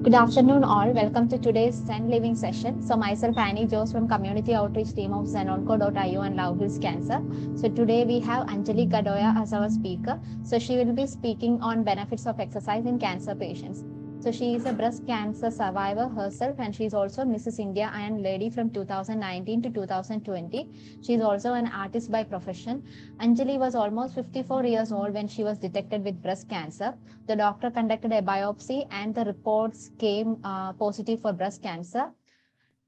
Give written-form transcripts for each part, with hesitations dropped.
Good afternoon, all. Welcome to today's Zen Living session. So, myself, Annie Jose from Community Outreach Team of ZenOnco.io and Love Hills Cancer. So, today we have Anjali Kadoya as our speaker. So, she will be speaking on benefits of exercise in cancer patients. So, she is a breast cancer survivor herself, and she is also Mrs. India Iron Lady from 2019 to 2020. She is also an artist by profession. Anjali was almost 54 years old when she was detected with breast cancer. The doctor conducted a biopsy and the reports came positive for breast cancer.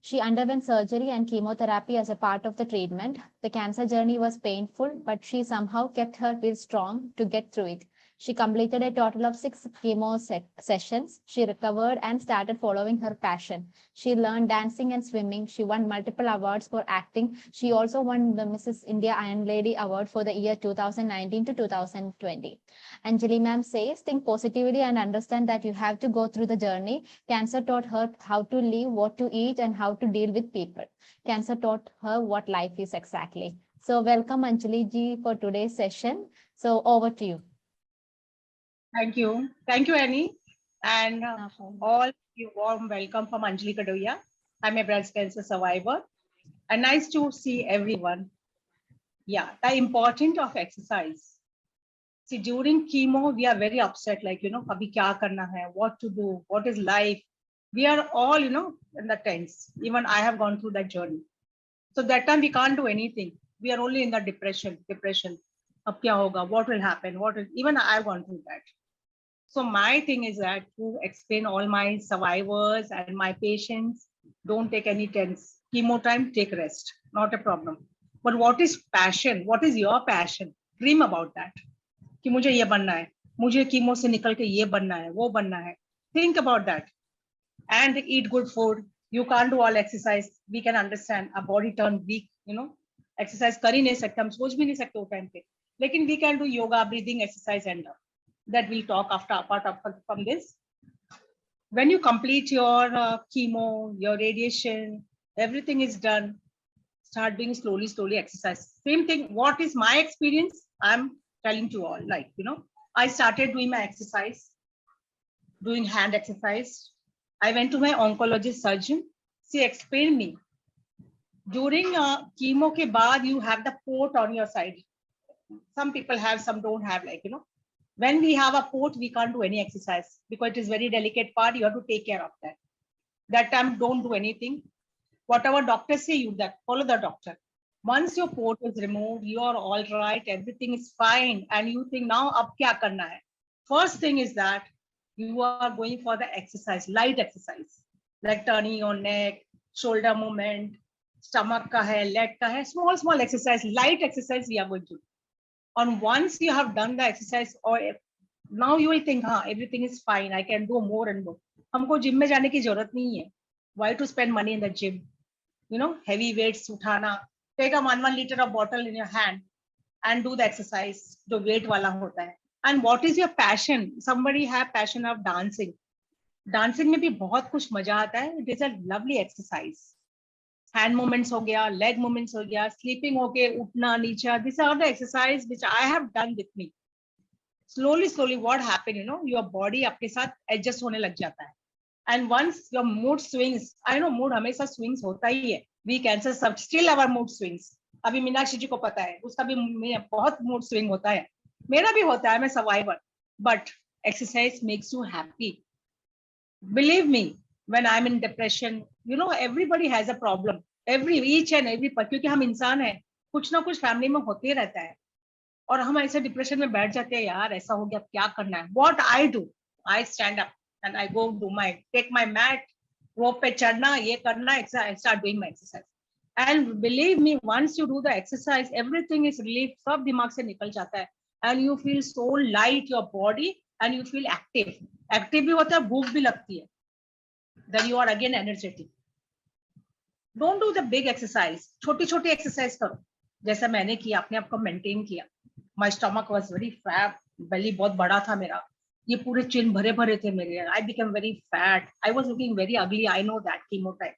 She underwent surgery and chemotherapy as a part of the treatment. The cancer journey was painful, but she somehow kept her will strong to get through it. She completed a total of 6 chemo sessions. She recovered and started following her passion. She learned dancing and swimming. She won multiple awards for acting. She also won the Mrs. India Iron Lady Award for the year 2019 to 2020. Anjali ma'am says, think positively and understand that you have to go through the journey. Cancer taught her how to live, what to eat, and how to deal with people. Cancer taught her what life is exactly. So welcome Anjali ji for today's session. So over to you. Thank you. Thank you, Annie. And all you warm welcome from Anjali Kadoya. I'm a breast cancer survivor. And nice to see everyone. Yeah, the importance of exercise. See, during chemo, we are very upset, like, kabhi kya karna hai, what to do, what is life. We are all, in the tense. Even I have gone through that journey. So that time we can't do anything. We are only in the depression. Ab kya hoga, what will happen, even I've gone through that. So my thing is that to explain all my survivors and my patients, don't take any tense. Chemo time, take rest, not a problem. But what is passion? What is your passion? Dream about that. कि मुझे ये बनना है, मुझे chemo से निकल के ये बनना है, वो बनना है. Think about that and eat good food. You can't do all exercise. We can understand. Our body turn weak. Exercise कर ही नहीं सकते, हम सोच भी नहीं सकते वो टाइम पे. लेकिन we can do yoga, breathing exercise and that we'll talk after apart from this. When you complete your chemo, your radiation, everything is done. Start doing slowly exercise. Same thing. What is my experience? I'm telling to all. Like, I started doing my exercise, doing hand exercise. I went to my oncologist surgeon. She explained me. During chemo ke baad, you have the port on your side. Some people have, some don't have, like, When we have a port, we can't do any exercise because it is very delicate part. You have to take care of that. That time, don't do anything. Whatever doctors say, you that follow the doctor. Once your port is removed, you are all right. Everything is fine, and you think now, ab kya karna hai? First thing is that you are going for the exercise, light exercise, like turning your neck, shoulder movement, stomach ka hai, leg ka hai, small exercise, light exercise we are going to do. And once you have done the exercise, or now you will think, everything is fine. I can do more and more. हमको gym में जाने की जरूरत नहीं है. Why to spend money in the gym? Heavy weights उठाना. Take a 1 liter of bottle in your hand and do the exercise. जो weight वाला होता है. And what is your passion? Somebody have passion of dancing. Dancing में भी बहुत कुछ मजा आता है. It is a lovely exercise. Hand movements हो गया, leg movements हो गया, sleeping हो के उठना नीचा. These are the exercise which I have done with me. Slowly, what happened, your body आपके साथ adjust होने लग जाता है. And once your mood swings, I know mood हमेशा swings होता ही है. We cancel still our mood swings. अभी मीनाक्षी जी को पता है, उसका भी बहुत mood swing होता है. मेरा भी होता है, मैं survivor. But exercise makes you happy. Believe me, when I'm in depression, everybody has a problem. Each and every क्योंकि हम इंसान हैं, कुछ ना कुछ फैमिली में होते रहता है. और हम ऐसे डिप्रेशन में बैठ जाते हैं, यार ऐसा हो गया, क्या करना है? What I do, I stand up and I go do take my mat, rope पे चढ़ना, ये करना, I start doing my exercise. And believe me, once you do the exercise, everything is relief, सब दिमाग से निकल जाता है. And you feel so light, your body, and you feel active. Active भी होता है, भूख भी लगती है. Then you are again energetic. Don't do the big exercise. छोटी exercise करो. जैसा मैंने किया, अपने आप को maintain किया. My stomach was very fat. Belly बहुत बड़ा था मेरा. ये पूरे chin भरे थे मेरे. I became very fat. I was looking very ugly. I know that chemo time.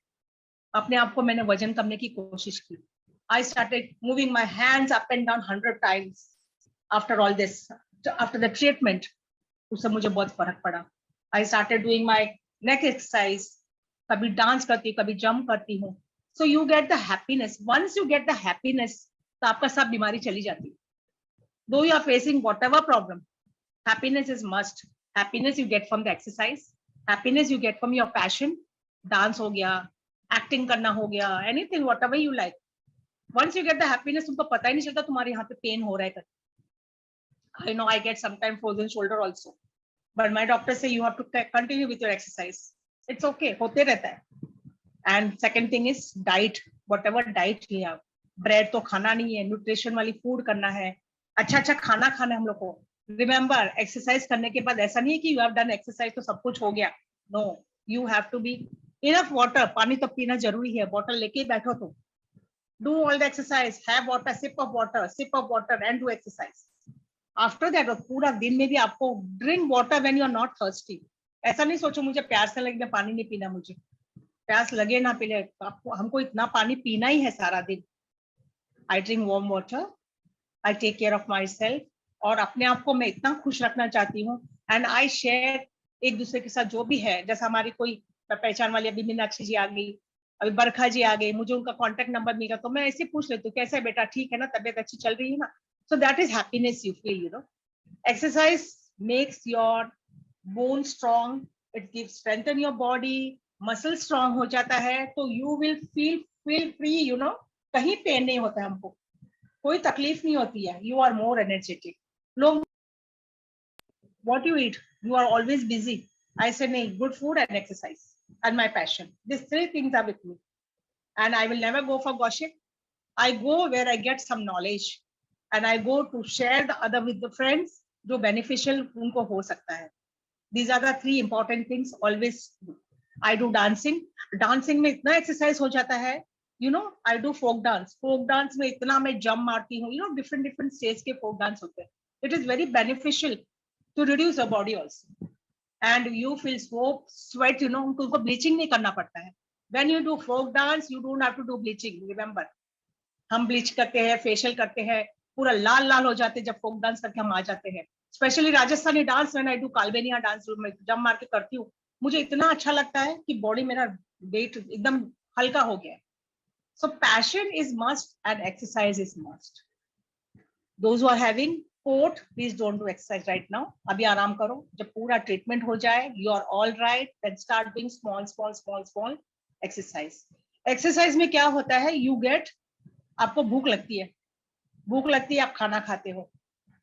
अपने आप को मैंने वजन कमने की कोशिश की. I started moving my hands up and down 100 times. After all this, after the treatment, उससे मुझे बहुत फर्क पड़ा. I started doing my neck exercise, कभी डांस करती हूँ, कभी जंप करती हूँ. So you get the happiness. Once you get the happiness, तो आपका सब बीमारी चली जाती है. Though you are facing whatever problem, happiness is must. Happiness you get from the exercise, happiness you get from your passion. Dance हो गया, acting करना हो गया, anything whatever you like. Once you get the happiness, तुमको पता ही नहीं चलता तुम्हारे यहाँ पे पेन हो रहा है. I know I get sometimes frozen shoulder also, but my doctor say you have to continue with your exercise. It's okay, होते रहता है. And second thing is diet. Whatever diet लिया, bread तो खाना नहीं है, nutrition वाली food करना है, अच्छा अच्छा खाना खाना है हम लोग को. रिमेंबर, एक्सरसाइज करने के बाद ऐसा नहीं है कि यू हैव डन एक्सरसाइज तो सब कुछ हो गया. No, you have to be enough water. पानी तो पीना जरूरी है, बॉटल लेके बैठो तो. Do all the exercise, have water, sip of water and do exercise. After that पूरा दिन में भी आपको drink water when you are not thirsty. ऐसा नहीं सोचो मुझे प्यास से लगे पानी नहीं पीना. मुझे प्यास लगे ना पीले, आपको हमको इतना पानी पीना ही है सारा दिन. I drink warm water, I take care of my self, और अपने आप को मैं इतना खुश रखना चाहती हूँ. एंड आई शेयर एक दूसरे के साथ जो भी है. जैसा हमारी कोई पहचान वाली अभी मीनाक्षी जी आ गई, अभी बरखा जी आ गई, मुझे उनका कांटेक्ट नंबर मिला तो मैं ऐसे पूछ लेती हूँ कैसा है बेटा, ठीक है ना, तबियत अच्छी चल रही है ना. So that is happiness you feel, you know. Exercise makes your bone strong, it gives strengthen your body, muscle strong हो जाता है, तो you will feel free, you know. कहीं पेन नहीं होता है हमको, कोई तकलीफ नहीं होती है. You are more energetic. लोग what you eat, you are always busy. I say nahi, good food and exercise and my passion, these three things are with me, and I will never go for gossip. I go where I get some knowledge, and I go to share the other with the friends जो beneficial उनको हो सकता है. These are the three important things always do. I do dancing. Dancing में इतना exercise हो जाता है, you know. I do folk dance. Folk dance में इतना मैं jump मारती हूँ, you know, different stages के folk dance होते हैं. It is very beneficial to reduce your body also, and you feel so sweat, you know. उनको bleaching नहीं करना पड़ता है. When you do folk dance, you don't have to do bleaching. Remember, हम bleach करते हैं, facial करते हैं, पूरा लाल लाल हो जाते हैं जब folk dance करके हम आ जाते हैं. Specially Rajasthani dance, when I do Kalbelia dance, में जम मार के करती हूँ, मुझे इतना अच्छा लगता है कि बॉडी मेरा वेट एकदम हल्का हो गया. So passion is must and exercise is must. Those who are having court, please don't do exercise right now. अभी आराम करो. जब पूरा ट्रीटमेंट हो जाए, you are all right, then start doing small exercise. Exercise में क्या होता है, you get, आपको भूख लगती है, आप खाना खाते हो,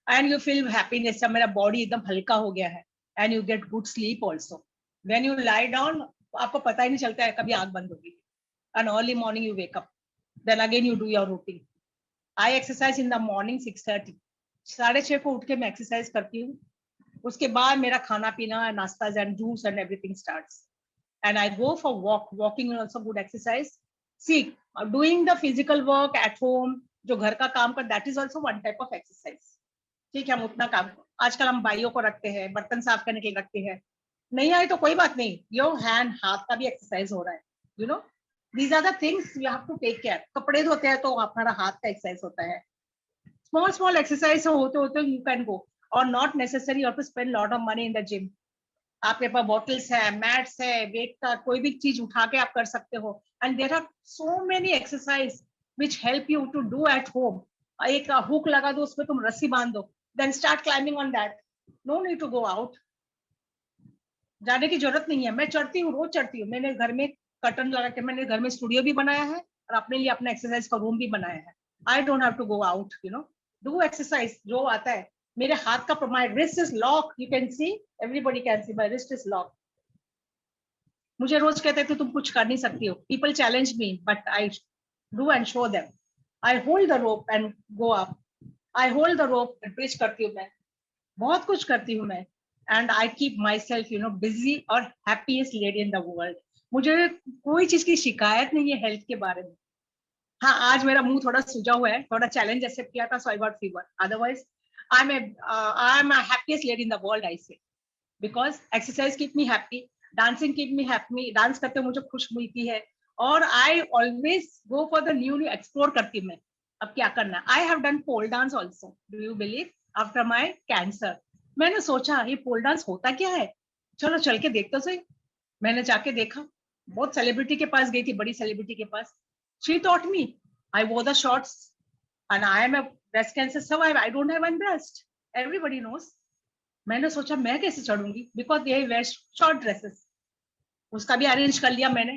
and you feel happiness. जब मेरा बॉडी एकदम हल्का हो गया है, and you get good sleep also. When you lie down, आपको पता ही नहीं चलता है कभी आंख बंद होगी, and early morning you wake up, then again you do your routine. I exercise in the morning 6:30. 6:30 को उठ के मैं एक्सरसाइज करती हूँ. उसके बाद मेरा खाना पीना, नाश्ता and juice and everything starts, and I go for walk. Walking is also good exercise. See, doing the physical work at home, जो घर का काम कर, that is also one type of exercise. ठीक है, हम उतना काम, आजकल हम भाइयों को रखते हैं, बर्तन साफ करने के लिए रखते हैं, नहीं आए तो कोई बात नहीं, योर हैंड, हाथ का भी एक्सरसाइज हो रहा है, you no. These are the things you have to take care. कपड़े धोते हैं तो हमारा हाथ का एक्सरसाइज होता है. Small exercise होते you can go, or not necessary you have to spend lot of money in the gym. आपके पास bottles है, mats है, weight का कोई भी चीज उठा के आप कर सकते हो. And there are so many exercise which help you to do at home. एक हुक लगा दो, उसमें तुम रस्सी बांध दो, then start climbing on that. No need to go out. जाने की जरूरत नहीं है. मैं चढ़ती हूँ, रोज चढ़ती हूँ. मैंने घर में कर्टन लगा के, मैंने घर में स्टूडियो भी बनाया है और अपने लिए अपना एक्सरसाइज का रूम भी बनाया है. I don't have to go out, you know. Do exercise. जो आता है, मेरे हाथ का, my wrist is lock, you can see, everybody can see, my wrist is lock. मुझे रोज कहते थे तुम कुछ कर नहीं सकती हो. People challenge me, but I do and show them. I hold the rope and go up. I hold the rope, bridge करती हूँ मैं, बहुत कुछ करती हूँ मैं. And I keep my self, you know, busy और happiest lady in the world. मुझे कोई चीज की शिकायत नहीं है हेल्थ के बारे में. हाँ, आज मेरा मुंह थोड़ा सूजा हुआ है, थोड़ा चैलेंज एक्सेप्ट किया था, so I got fever. Otherwise I am happiest lady in the world, I say, because exercise keep me happy, dancing keep me happy. Dance करते मुझे खुश मिलती है, और I always go for the new explore करती हूँ मैं. अब क्या करना. I have done pole dance also, do you believe, after my cancer. मैंने सोचा ये पोल डांस होता क्या है, चलो चल के देखते सही. मैंने जाके देखा, बहुत सेलिब्रिटी के पास गई थी, बड़ी सेलिब्रिटी के पास. She taught me. I wore the shorts and I am a breast cancer survivor. I don't have one breast. Everybody knows. मैंने सोचा मैं कैसे चढ़ूंगी, because they wear short dresses. उसका भी अरेंज कर लिया मैंने.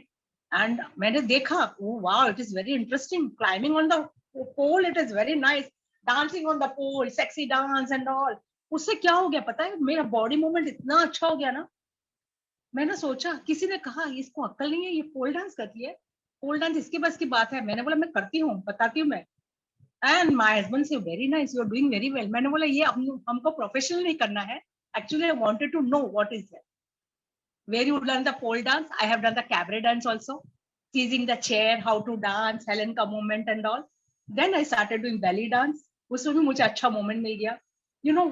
एंड मैंने देखा, wow, it is very interesting. Climbing on the pole, it is very nice. Dancing on the pole, sexy dance and all. उससे क्या हो गया पता है, मेरा बॉडी मूवमेंट इतना अच्छा हो गया ना. मैंने सोचा, किसी ने कहा इसको अक्ल नहीं है, ये पोल डांस करती है, पोल डांस इसके बस की बात है. मैंने बोला मैं करती हूँ, बताती हूँ मैं. एंड माय हस्बैंड से very nice, you are doing very well. मैंने बोला ये हमको प्रोफेशनल नहीं करना है. Actually I wanted to know what is that. Where you learn the pole dance, I have done the cabaret dance also, seizing the chair, how to dance, Helen ka movement and all. Then I started doing belly dance. उसमें भी मुझे अच्छा moment मिल गया. You know,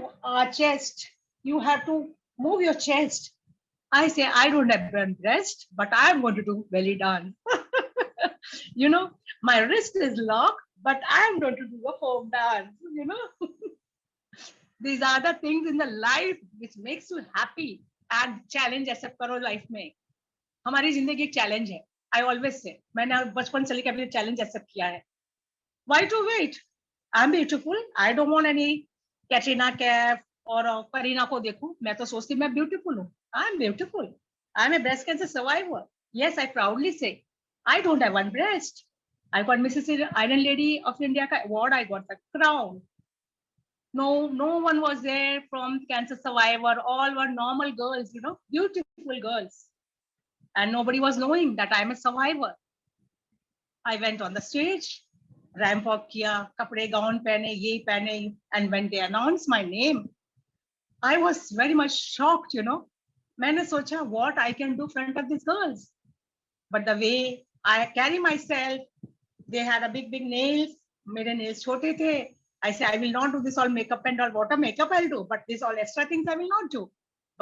chest, you have to move your chest. I say I don't have breast, but I am going to do belly dance. You know, my wrist is locked, but I am going to do a folk dance. You know, these are the things in the life which makes you happy. And challenge accept करो. Life में हमारी जिंदगी एक challenge है. I always say, मैंने बचपन से लेकर अपने चैलेंज एक्सेप्ट किया है. Why to wait? I am beautiful. I don't want any Katrina Kaif और करीना को देखूं. मैं तो सोचती मैं ब्यूटीफुल हूँ. I am beautiful. I am a breast cancer survivor. Yes, I proudly say I don't have one breast. I got Mrs iron lady of India का award. I got the crown. No one was there from cancer survivor. All were normal girls, you know, beautiful girls, and nobody was knowing that I'm a survivor. I went on the stage, ramp walk kiya, kapde gown pehne, ye pehne, and when they announced my name, I was very much shocked, you know. मैंने सोचा what I can do in front of these girls, but the way I carry myself, they had a big nails. मेरे nails छोटे थे. I say, I will not do this all makeup and all. What a makeup I'll do, but this all extra things I will not do.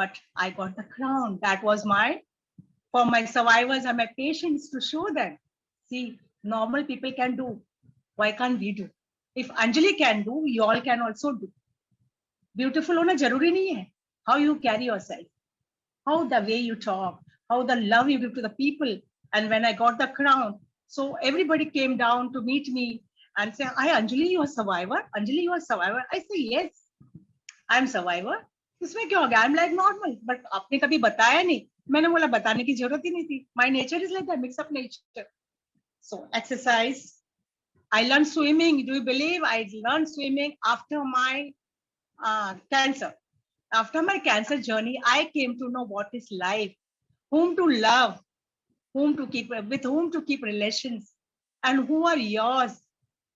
But I got the crown. That was for my survivors and my patients to show them. See, normal people can do. Why can't we do? If Anjali can do, you all can also do. Beautiful होना जरूरी नहीं है. How you carry yourself, how the way you talk, how the love you give to the people. And when I got the crown, so everybody came down to meet me and say, hi Anjali, you are survivor. Anjali, you are survivor. I say, yes, I am survivor. इसमें क्या हो गया? I'm like normal. But आपने कभी बताया नहीं. मैंने बोला बताने की जरूरत ही नहीं थी. My nature is like that, mix up nature. So exercise. I learned swimming. Do you believe I learned swimming after my cancer? After my cancer journey, I came to know what is life, whom to love, whom to keep, with whom to keep relations, and who are yours.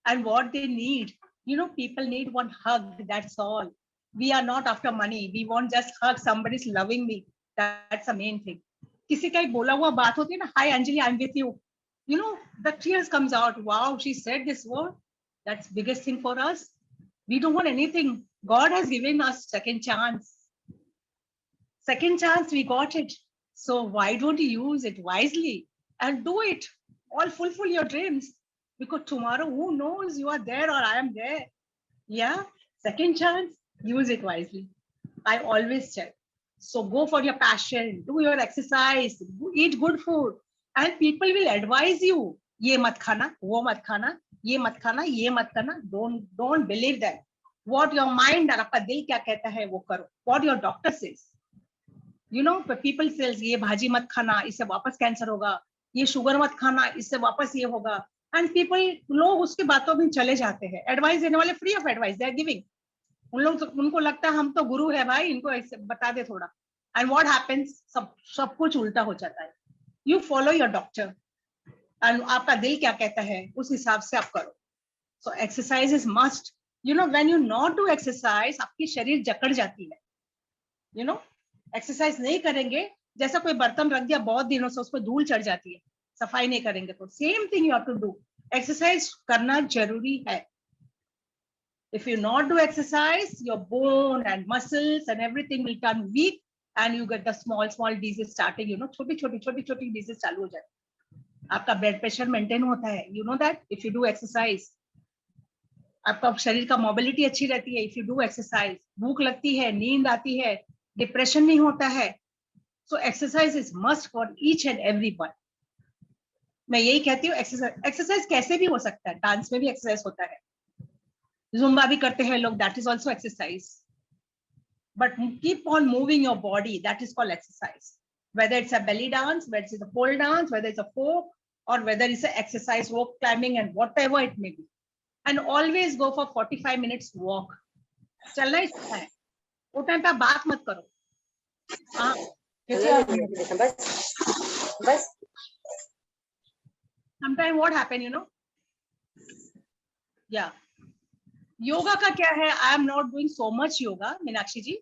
And what they need. You know, people need one hug. That's all. We are not after money. We want just hug. Somebody's loving me. That's the main thing. किसी का एक बोला हुआ बात होती है ना, hi Anjali, I'm with you. You know, the tears comes out. Wow, she said this word. That's biggest thing for us. We don't want anything. God has given us second chance. Second chance, we got it. So why don't you use it wisely and do it? All fulfill your dreams. Because tomorrow, who knows, you are there or I am there. Yeah, second chance, use it wisely. I always tell. So go for your passion, do your exercise, eat good food, and people will advise you. ये मत खाना, वो मत खाना, ये मत खाना, ये मत करना. Don't believe them. What your mind, आपका दिल क्या कहता है वो करो. What your doctor says. You know, people says ये भाजी मत खाना, इससे वापस कैंसर होगा. ये शुगर मत खाना, इससे वापस ये होगा. एंड पीपल, लोग उसकी बातों में चले जाते हैं. एडवाइस देने वाले free of advice they are giving. उन लोग उनको लगता है हम तो गुरु है भाई, इनको ऐसे बता दे थोड़ा. एंड व्हाट हैपेंस, सब कुछ उल्टा हो जाता है. You follow your doctor and आपका दिल क्या कहता है उस हिसाब से आप करो. So exercise is must. You know, when you not do exercise, आपकी शरीर जकड़ जाती है. यू नो, एक्सरसाइज नहीं करेंगे, जैसा कोई बर्तन रख दिया बहुत दिनों से, उस पर धूल चढ़ जाती है. सफाई नहीं करेंगे तो same thing you have to do. Exercise करना जरूरी है. If you not do exercise, your bone and muscles and everything will turn weak and you get the small disease starting. You know, छोटी disease चालू हो जाती है. आपका blood pressure maintain होता है. You know that if you do exercise. आपका शरीर का मोबिलिटी अच्छी रहती है if you do exercise. भूख लगती है, नींद आती है, डिप्रेशन नहीं होता है. So exercise is must for each and every one. मैं यही कहती हूँ, एक्सरसाइज कैसे भी हो सकता है, डांस में भी एक्सरसाइज होता है, जुम्बा भी करते हैं लोग, that is also exercise. But keep on moving your body, that is called exercise. Whether it's a belly dance, whether it's a pole dance, whether it's a folk, or whether it's an exercise, rope climbing, and whatever it may be. And always go for 45 minutes walk. चलना ही सीखना है, वो time पे आप बात मत करो. हाँ, बस. Sometimes what happen, you know? Yeah. Yoga का क्या है, I am not doing so much yoga, Meenakshi ji.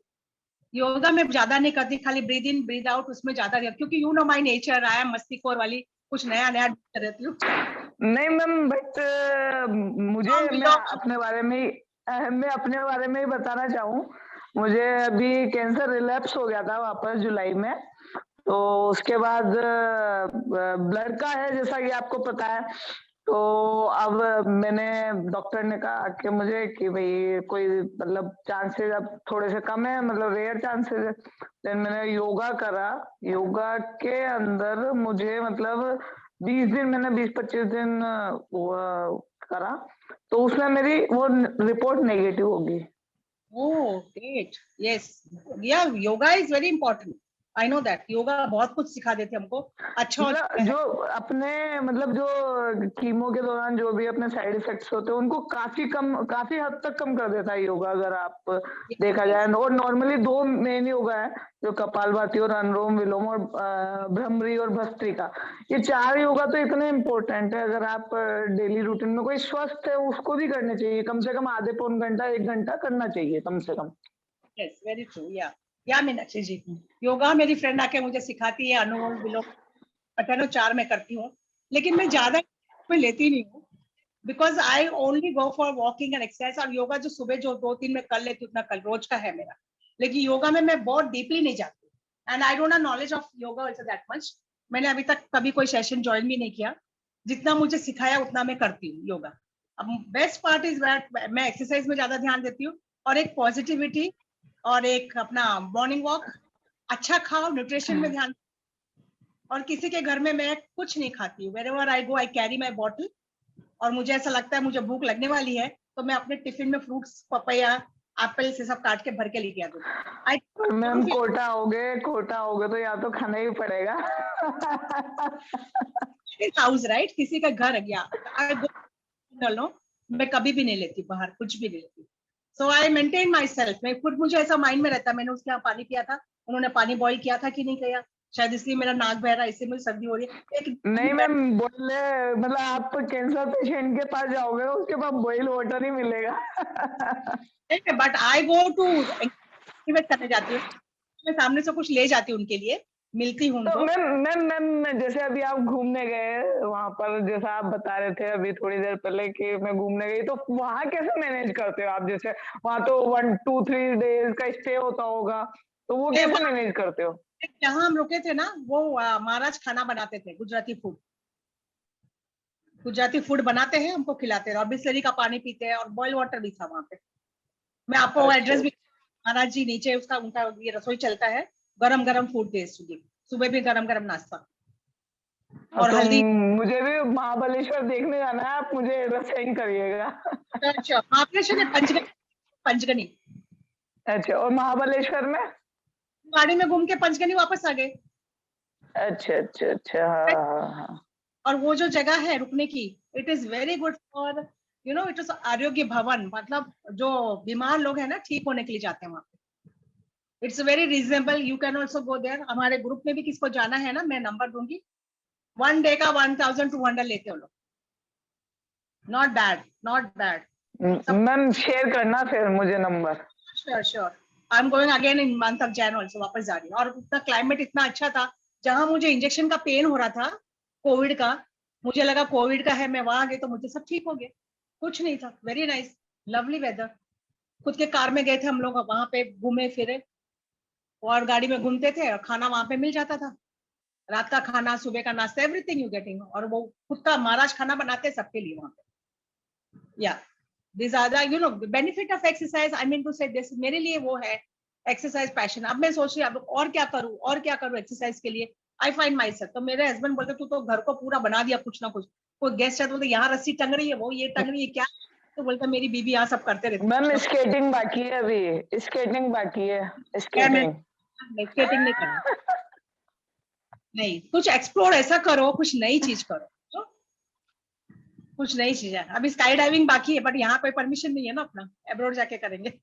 Yoga में ज्यादा नहीं करती, खाली ब्रीद इन ब्रीद आउट, उसमें ज्यादा, क्योंकि you know my nature, I am मस्तीखोर वाली, कुछ नया नया रहती हूँ. नहीं मैम, बट मुझे मैं अपने बारे में ही बताना चाहूँ. मुझे अभी कैंसर रिलैप्स हो गया था वापस जुलाई में, तो उसके बाद ब्लड का है जैसा कि आपको पता है. तो अब मैंने डॉक्टर ने कहा कि मुझे कि भाई कोई मतलब चांसेस अब थोड़े से कम है, मतलब रेयर चांसेस है. देन मैंने योगा करा. योगा के अंदर मुझे मतलब 20 दिन, मैंने 20-25 दिन करा, तो उसमें मेरी वो रिपोर्ट नेगेटिव होगी. Oh great. यस, या yoga is very important. I know that yoga बहुत कुछ सिखा देते हमको. अच्छा मतलब जो अपने मतलब जो कीमो के दौरान जो भी अपने साइड इफेक्ट्स होते हैं उनको काफी हद तक कम कर देता है योगा, अगर आप देखा जाए. और नॉर्मली 2 मेन योगा है, जो कपालभाति और अनुलोम विलोम और भ्रमरी और भस्त्रिका. ये 4 योगा तो इतने इम्पोर्टेंट है, अगर आप डेली रूटीन में कोई स्वस्थ है उसको भी करने चाहिए. कम से कम आधे पौन घंटा 1 घंटा करना चाहिए कम से कम. Yes, very true. या मीनाक्षी जी, योगा मेरी फ्रेंड आके मुझे सिखाती है, अनुलोम विलोम 4 में करती हूँ, लेकिन मैं ज्यादा में लेती नहीं हूँ, because I only go for walking and exercise. और योगा जो सुबह जो 2-3 में कर लेती हूँ, उतना कल रोज का है मेरा, लेकिन योगा में मैं बहुत डीपली नहीं जाती. And I don't have knowledge of yoga also that much. मैंने अभी तक कभी कोई सेशन ज्वाइन भी नहीं किया. जितना मुझे सिखाया उतना मैं करती हूँ योगा. अब बेस्ट पार्ट इज मैं एक्सरसाइज में ज्यादा ध्यान देती हूँ, और एक पॉजिटिविटी, और एक अपना मॉर्निंग वॉक, अच्छा खाओ, न्यूट्रिशन में ध्यान. और किसी के घर में मैं कुछ नहीं खाती हूँ. Wherever I go I carry my bottle, और मुझे ऐसा लगता है मुझे भूख लगने वाली है, तो मैं अपने टिफिन में फ्रूट्स, पपैया, एप्पल से सब काट के भर के लेके आती हूँ. मैम कोटा हो गए तो या तो खाना ही पड़ेगा. हाउस राइट, किसी का घर गया, मैं कभी भी नहीं लेती बाहर, कुछ भी नहीं लेती. सो आई मेंटेन माई सेल्फ. मैं खुद, मुझे ऐसा माइंड में रहता है, मैंने उसके यहाँ पानी पिया था, उन्होंने पानी बॉईल किया था कि नहीं किया, शायद इसलिए मेरा नाक बह रहा है, इसलिए मुझे सर्दी हो रही है. नहीं मैम, बोले मतलब आप कैंसर पेशेंट के पास जाओगे उसके पास बॉइल वाटर ही मिलेगा. बट आई गो टू करने जाती हूँ, मैं सामने से कुछ ले जाती हूँ उनके लिए, मिलती हूँ उनको. तो मैम जैसे अभी आप घूमने गए वहां पर, जैसा आप बता रहे थे अभी थोड़ी देर पहले कि मैं घूमने गई, तो वहां कैसे मैनेज करते हो आप? जैसे वहां तो 1-2-3 डेज का स्टे होता होगा, तो वो कैसे मैनेज करते हो? जहाँ हम रुके थे ना, वो महाराज खाना बनाते थे, गुजराती फूड बनाते हैं, हमको खिलाते हैं, और बिस्लरी का पानी पीते हैं, और बॉइल वाटर भी था वहां पे. मैं आपको एड्रेस भी, महाराज जी नीचे उसका उनका ये रसोई चलता है, गरम गरम फूड दे, सुबह भी गरम गरम नाश्ता. और हल्दी. मुझे भी महाबलेश्वर देखने जाना है, आप मुझे सेंड करिएगा. अच्छा, महाबलेश्वर पंचगनी. अच्छा, और महाबलेश्वर में गाड़ी में घूम के पंचगनी वापस आ गए. अच्छा. हाँ. और वो जो जगह है रुकने की, it is very good for you know, it is आरोग्य भवन, मतलब जो बीमार लोग हैं ना, ठीक होने के लिए जाते हैं वहां पे. It's very reasonable, you can also go there. हमारे ग्रुप में भी किसको जाना है ना, मैं नंबर दूंगी. 1 डे का 1200 लेते हो लोग. Not bad. मैम शेयर करना फिर मुझे number. Sure. I am going again in month of January also, वापस जा रही हूँ. और उतना क्लाइमेट इतना अच्छा था, जहां मुझे इंजेक्शन का पेन हो रहा था कोविड का, मुझे लगा कोविड का है, मैं वहां गई तो मुझे सब ठीक हो गया, कुछ नहीं था. Very nice, lovely weather. खुद के कार में गए थे हम लोग, वहां पे घूमे फिरे, और गाड़ी में घूमते थे, और खाना वहां पे मिल जाता था, रात का खाना, सुबह का नाश्ता, एवरीथिंग यू गेटिंग. और वो खुद का महाराज खाना बनाते सबके लिए वहां पे. या these are the you know benefit of exercise. I mean to say this, मेरे लिए वो है एक्सरसाइज पैशन। अब मैं सोच रही हूँ और क्या करूँ एक्सरसाइज के लिए। I find my self. तो मेरे हस्बैंड बोलते तू तो घर को पूरा बना दिया कुछ ना कुछ। कोई गेस्ट है तो बोलते यहाँ रस्सी टंग रही है, वो ये टंग रही है क्या, तो बोलता मेरी बीबी यहाँ सब करते रहती मैम है। स्केटिंग बाकी है, अभी स्केटिंग बाकी है, मैं स्केटिंग। स्केटिंग नहीं करना, नहीं, कुछ एक्सप्लोर ऐसा करो, कुछ नई चीज करो, तो कुछ नई चीज है। अभी स्काई डाइविंग बाकी है, बट यहाँ कोई परमिशन नहीं है ना, अपना एब्रोड जाके करेंगे।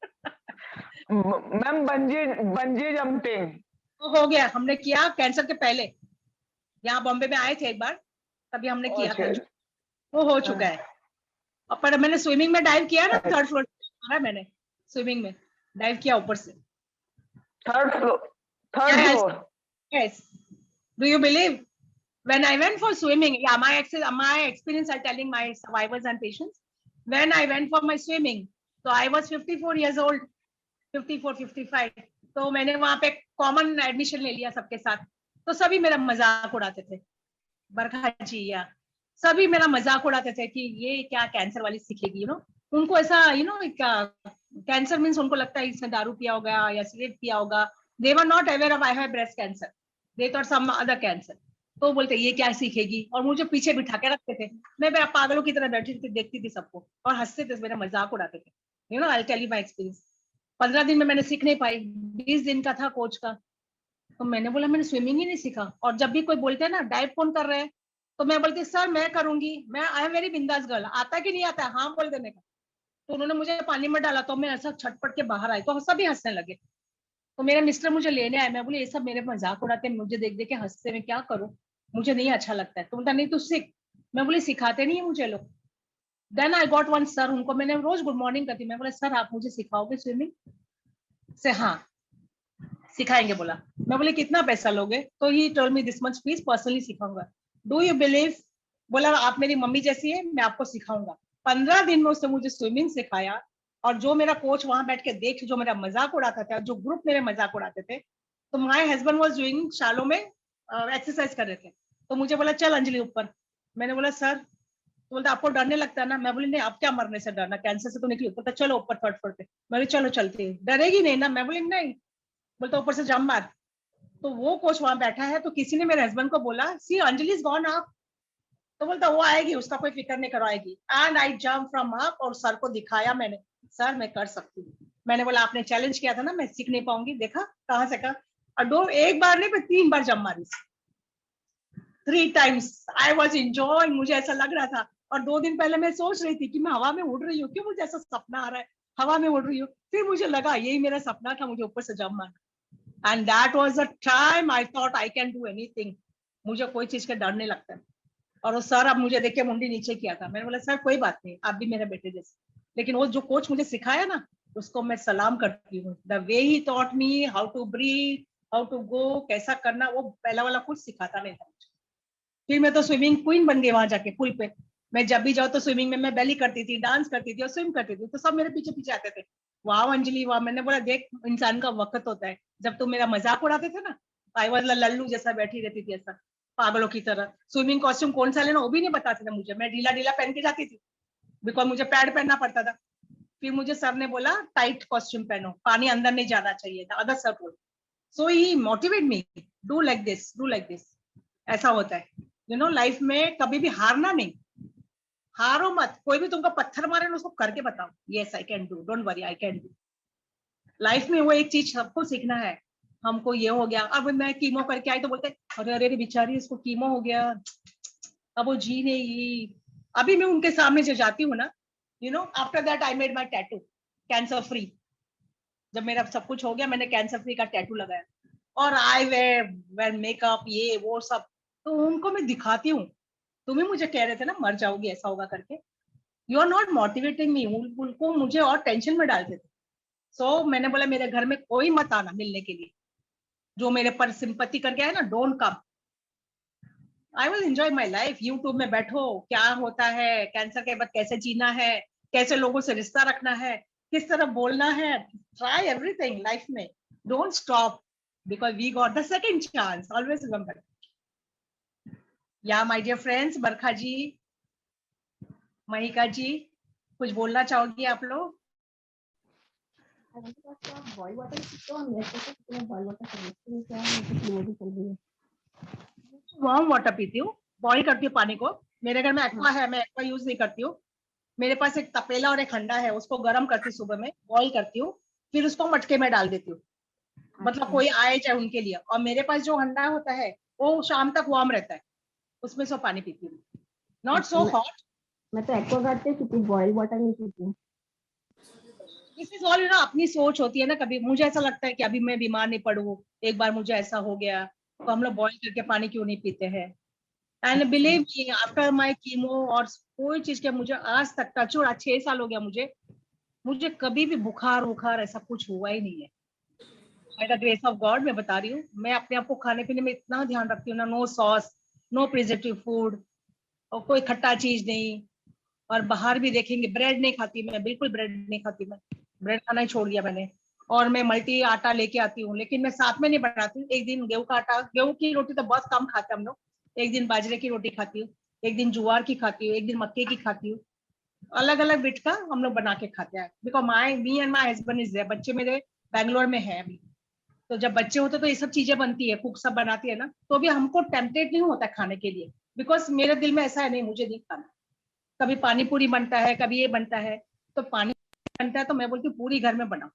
मैम बंजी बंजी जंपिंग तो हो गया, हमने किया कैंसर के पहले, यहाँ बॉम्बे में आए थे एक बार, तभी हमने किया था, वो हो चुका है। और पर मैंने स्विमिंग में डाइव किया ना, थर्ड फ्लोर मारा मैंने, स्विमिंग में डाइव किया ऊपर से, third floor. Yes. Do you believe? When I went for swimming, yeah, my experience are telling my survivors and patients. When I went for my swimming, so I was 54 years old, 54, 55. तो मैंने वहां पे common admission ले लिया सबके साथ, तो सभी मेरा मजाक उड़ाते थे, बरखा जी या सभी मेरा मजाक उड़ाते थे कि ये क्या कैंसर वाली सीखेगी, उनको ऐसा कैंसर मीन्स उनको लगता है इसने दारू पिया होगा या सिगरेट पिया होगा। They were not aware of I have breast cancer, they thought some other cancer. तो बोलते ये क्या सीखेगी, और मुझे पीछे बिठा के रखते थे, मैं मेरा पागलों की तरह बैठी थी, देखती थी सबको और हंसते थे, मेरा मजाक उड़ाते थे। I tell you my experience. 15 दिन में मैंने सीख नहीं पाई, 20 दिन का था कोच का। तो मैंने बोला मैंने स्विमिंग ही नहीं सीखा। और जब भी कोई बोलते हैं ना डाइव कौन कर रहे हैं, तो मैं बोलती सर मैं करूंगी, मैं आई एम वेरी बिंदास गर्ल, आता कि नहीं आता है हाँ बोल देने का। तो उन्होंने मुझे पानी में डाला, तो मैं ऐसा छटपट के बाहर आई, तो सभी हंसने लगे। तो मेरे मिस्टर मुझे लेने आए, मैं बोली ये सब मेरे मजाक उड़ाते हैं, मुझे देख देख के हंसते, मैं क्या करूं, मुझे नहीं अच्छा लगता है। तो बोलता नहीं तू सीख। मैं बोली सिखाते नहीं है मुझे लोग। Then I got one sir, उनको मैंने रोज गुड मॉर्निंग करती, मैं बोला सर आप मुझे सिखाओगे स्विमिंग से? हाँ सिखाएंगे बोला। मैं बोले कितना पैसा लोगे, तो he told me this much fees, personally सिखाऊंगा। डू यू बिलीव, बोला आप मेरी मम्मी जैसी है, मैं आपको सिखाऊंगा। 15 दिन में उसने मुझे स्विमिंग सिखाया। और जो मेरा कोच वहां बैठ के देख, जो मेरा मजाक उड़ाता था, जो ग्रुप मेरे मजाक उड़ाते थे, तो माय हस्बैंड वाज डूइंग शालो में एक्सरसाइज कर रहे थे, तो मुझे बोला चल अंजलि ऊपर। मैंने बोला सर, तो बोलता आपको डरने लगता है ना। मैं बोली नहीं, आप क्या मरने से डरना, कैंसर से तो निकली। बोलता चलो ऊपर थर्ड फ्लोर पे। मैं बोली चलो चलती, डरेगी नहीं ना। मैं बोली नहीं। बोलता ऊपर से जंप मार। तो वो कोच वहां बैठा है, तो किसी ने मेरे हस्बैंड को बोला सी अंजलि इज गॉन अप। तो बोलता वो आएगी, उसका कोई फिक्र नहीं करो, आएगी। And I jump from up, और सर को दिखाया मैंने, सर मैं कर सकती हूँ। मैंने बोला आपने चैलेंज किया था ना, मैं सीख नहीं पाऊंगी, देखा कहाँ से कहा। और दो एक बार नहीं, मैं 3 बार जंप मारी, 3 टाइम्स। आई वॉज इंजॉय, मुझे ऐसा लग रहा था। और 2 दिन पहले मैं सोच रही थी कि मैं हवा में उड़ रही हूँ, क्यों मुझे ऐसा सपना आ रहा है, हवा में उड़ रही हूँ। फिर मुझे लगा यही मेरा सपना था, मुझे ऊपर से जंप मारना। And that was the time I thought I can do anything. मुझे कोई चीज का डर नहीं लगता है। और वो सर अब मुझे देख के मुंडी नीचे किया था। मैंने बोला सर कोई बात नहीं, आप भी मेरे बेटे जैसे। लेकिन वो जो कोच मुझे सिखाया ना, उसको मैं सलाम करती हूँ। The way he taught me how to breathe, how to go, कैसा करना, वो पहला वाला कुछ सिखाता नहीं था। फिर मैं तो स्विमिंग क्वीन बन गई वहां जाके पुल पे। मैं जब भी जाऊँ तो स्विमिंग में मैं बेली करती थी, डांस करती थी और स्विम करती थी, तो सब मेरे पीछे पीछे आते थे, वाह अंजलि वाह। मैंने बोला देख इंसान का वक्त होता है। जब तुम मेरा मजाक उड़ाते थे ना, आई वाज लल्लू जैसा बैठी रहती थी, ऐसा पागलों की तरह। स्विमिंग कॉस्ट्यूम कौन सा लेना वो भी नहीं बताते थे मुझे, मैं ढीला ढीला पहन के जाती थी, बिकॉज मुझे पैड पहनना पड़ता था। फिर मुझे सर ने बोला टाइट कॉस्ट्यूम पहनो, पानी अंदर नहीं जाना चाहिए था, अदर सर बोल। So he motivate me, do like this, do like this. ऐसा होता है लाइफ में कभी भी हारना नहीं, हारो मत। कोई भी तुमको पत्थर मारे ना, उसको करके बताओ yes I can do, don't worry I can do. Life में वो एक चीज सबको सीखना है। हमको ये हो गया, अब मैं कीमो करके आई तो बोलते अरे अरे अरे बेचारी इसको कीमो हो गया, अब वो जी नहीं। अभी मैं उनके सामने जो जाती हूँ ना, after that I made my tattoo cancer free. जब मेरा सब कुछ हो गया, मैंने कैंसर फ्री का टैटू लगाया। और आई वेयर मेकअप ये वो सब। तो उनको मैं दिखाती हूँ, तुम ही मुझे कह रहे थे ना मर जाओगी ऐसा होगा करके, you are not motivating me. उनको मुझे और टेंशन में डालते थे। सो मैंने बोला मेरे घर में कोई मत आना मिलने के लिए, जो मेरे पर सिंपत्ति करके आए ना, don't come. I will enjoy my life. YouTube में बैठो, क्या होता है कैंसर के बाद, कैसे जीना है, कैसे लोगों से रिश्ता रखना है, किस तरह बोलना है, ट्राई एवरीथिंग लाइफ में, don't stop, because we got the second chance, always remember. या my dear friends, Barkha ji, Mahika ji, कुछ बोलना चाहोगी आप लोग? बॉइल वाटर पीते हो? मैं तो बॉइल वाटर समझती हूँ क्या है, कुछ भी चल रही है। वार्म वाटर पीती हूँ, बॉईल करती हूँ पानी को। मेरे घर में एक्वा है, मैं एक्वा यूज नहीं करती हूँ। मेरे पास एक तपेला और एक हंडा है, उसको गर्म करती हूँ सुबह में, बॉईल करती हूँ, फिर उसको मटके में डाल देती हूँ। मतलब कोई आए जाए उनके लिए। और मेरे पास जो हंडा होता है वो शाम तक वार्म रहता है, उसमें से पानी पीती हूँ। Not so hot. मैं तो एक्वागार्ड से पीती हूँ, बॉइल वाटर नहीं पीती हूँ। दिस इज ऑल ना, अपनी सोच होती है ना। कभी मुझे ऐसा लगता है कि अभी मैं बीमार नहीं पड़ू, एक बार मुझे ऐसा हो गया तो हम लोग बॉईल करके पानी क्यों नहीं पीते हैं। And believe me, after my chemo और कोई चीज के, मुझे आज तक टच और 6 साल हो गया मुझे, मुझे कभी भी बुखार वुखार ऐसा कुछ हुआ ही नहीं है। By the grace of God मैं बता रही हूँ। मैं अपने आप को खाने पीने में इतना ध्यान रखती हूँ ना, no sauce, no preservative food, और कोई खट्टा चीज नहीं। और बाहर भी देखेंगे, ब्रेड नहीं खाती मैं, बिल्कुल ब्रेड नहीं खाती मैं, ब्रेड खाना ही छोड़ दिया मैंने। और मैं मल्टी आटा लेके आती हूँ, लेकिन मैं साथ में नहीं बनाती हूँ। एक दिन गेहूं का आटा, गेहूं की रोटी तो बहुत कम खाते हम लोग, एक दिन बाजरे की रोटी खाती हूँ, एक दिन ज्वार की खाती हूँ, एक दिन मक्के की खाती हूँ। अलग अलग बिट का हम लोग बना के खाते हैं, because my me and my husband is there. बच्चे मेरे बैंगलोर में है अभी, तो जब बच्चे होते तो ये सब चीजें बनती है, कुक सब बनाती है ना, तो भी हमको टेम्पटेट नहीं होता खाने के लिए, बिकॉज मेरे दिल में ऐसा है, नहीं मुझे नहीं खाना। कभी पानी पूरी बनता है, कभी ये बनता है, तो पानी बनता है तो मैं बोलती हूँ पूरी घर में बनाओ।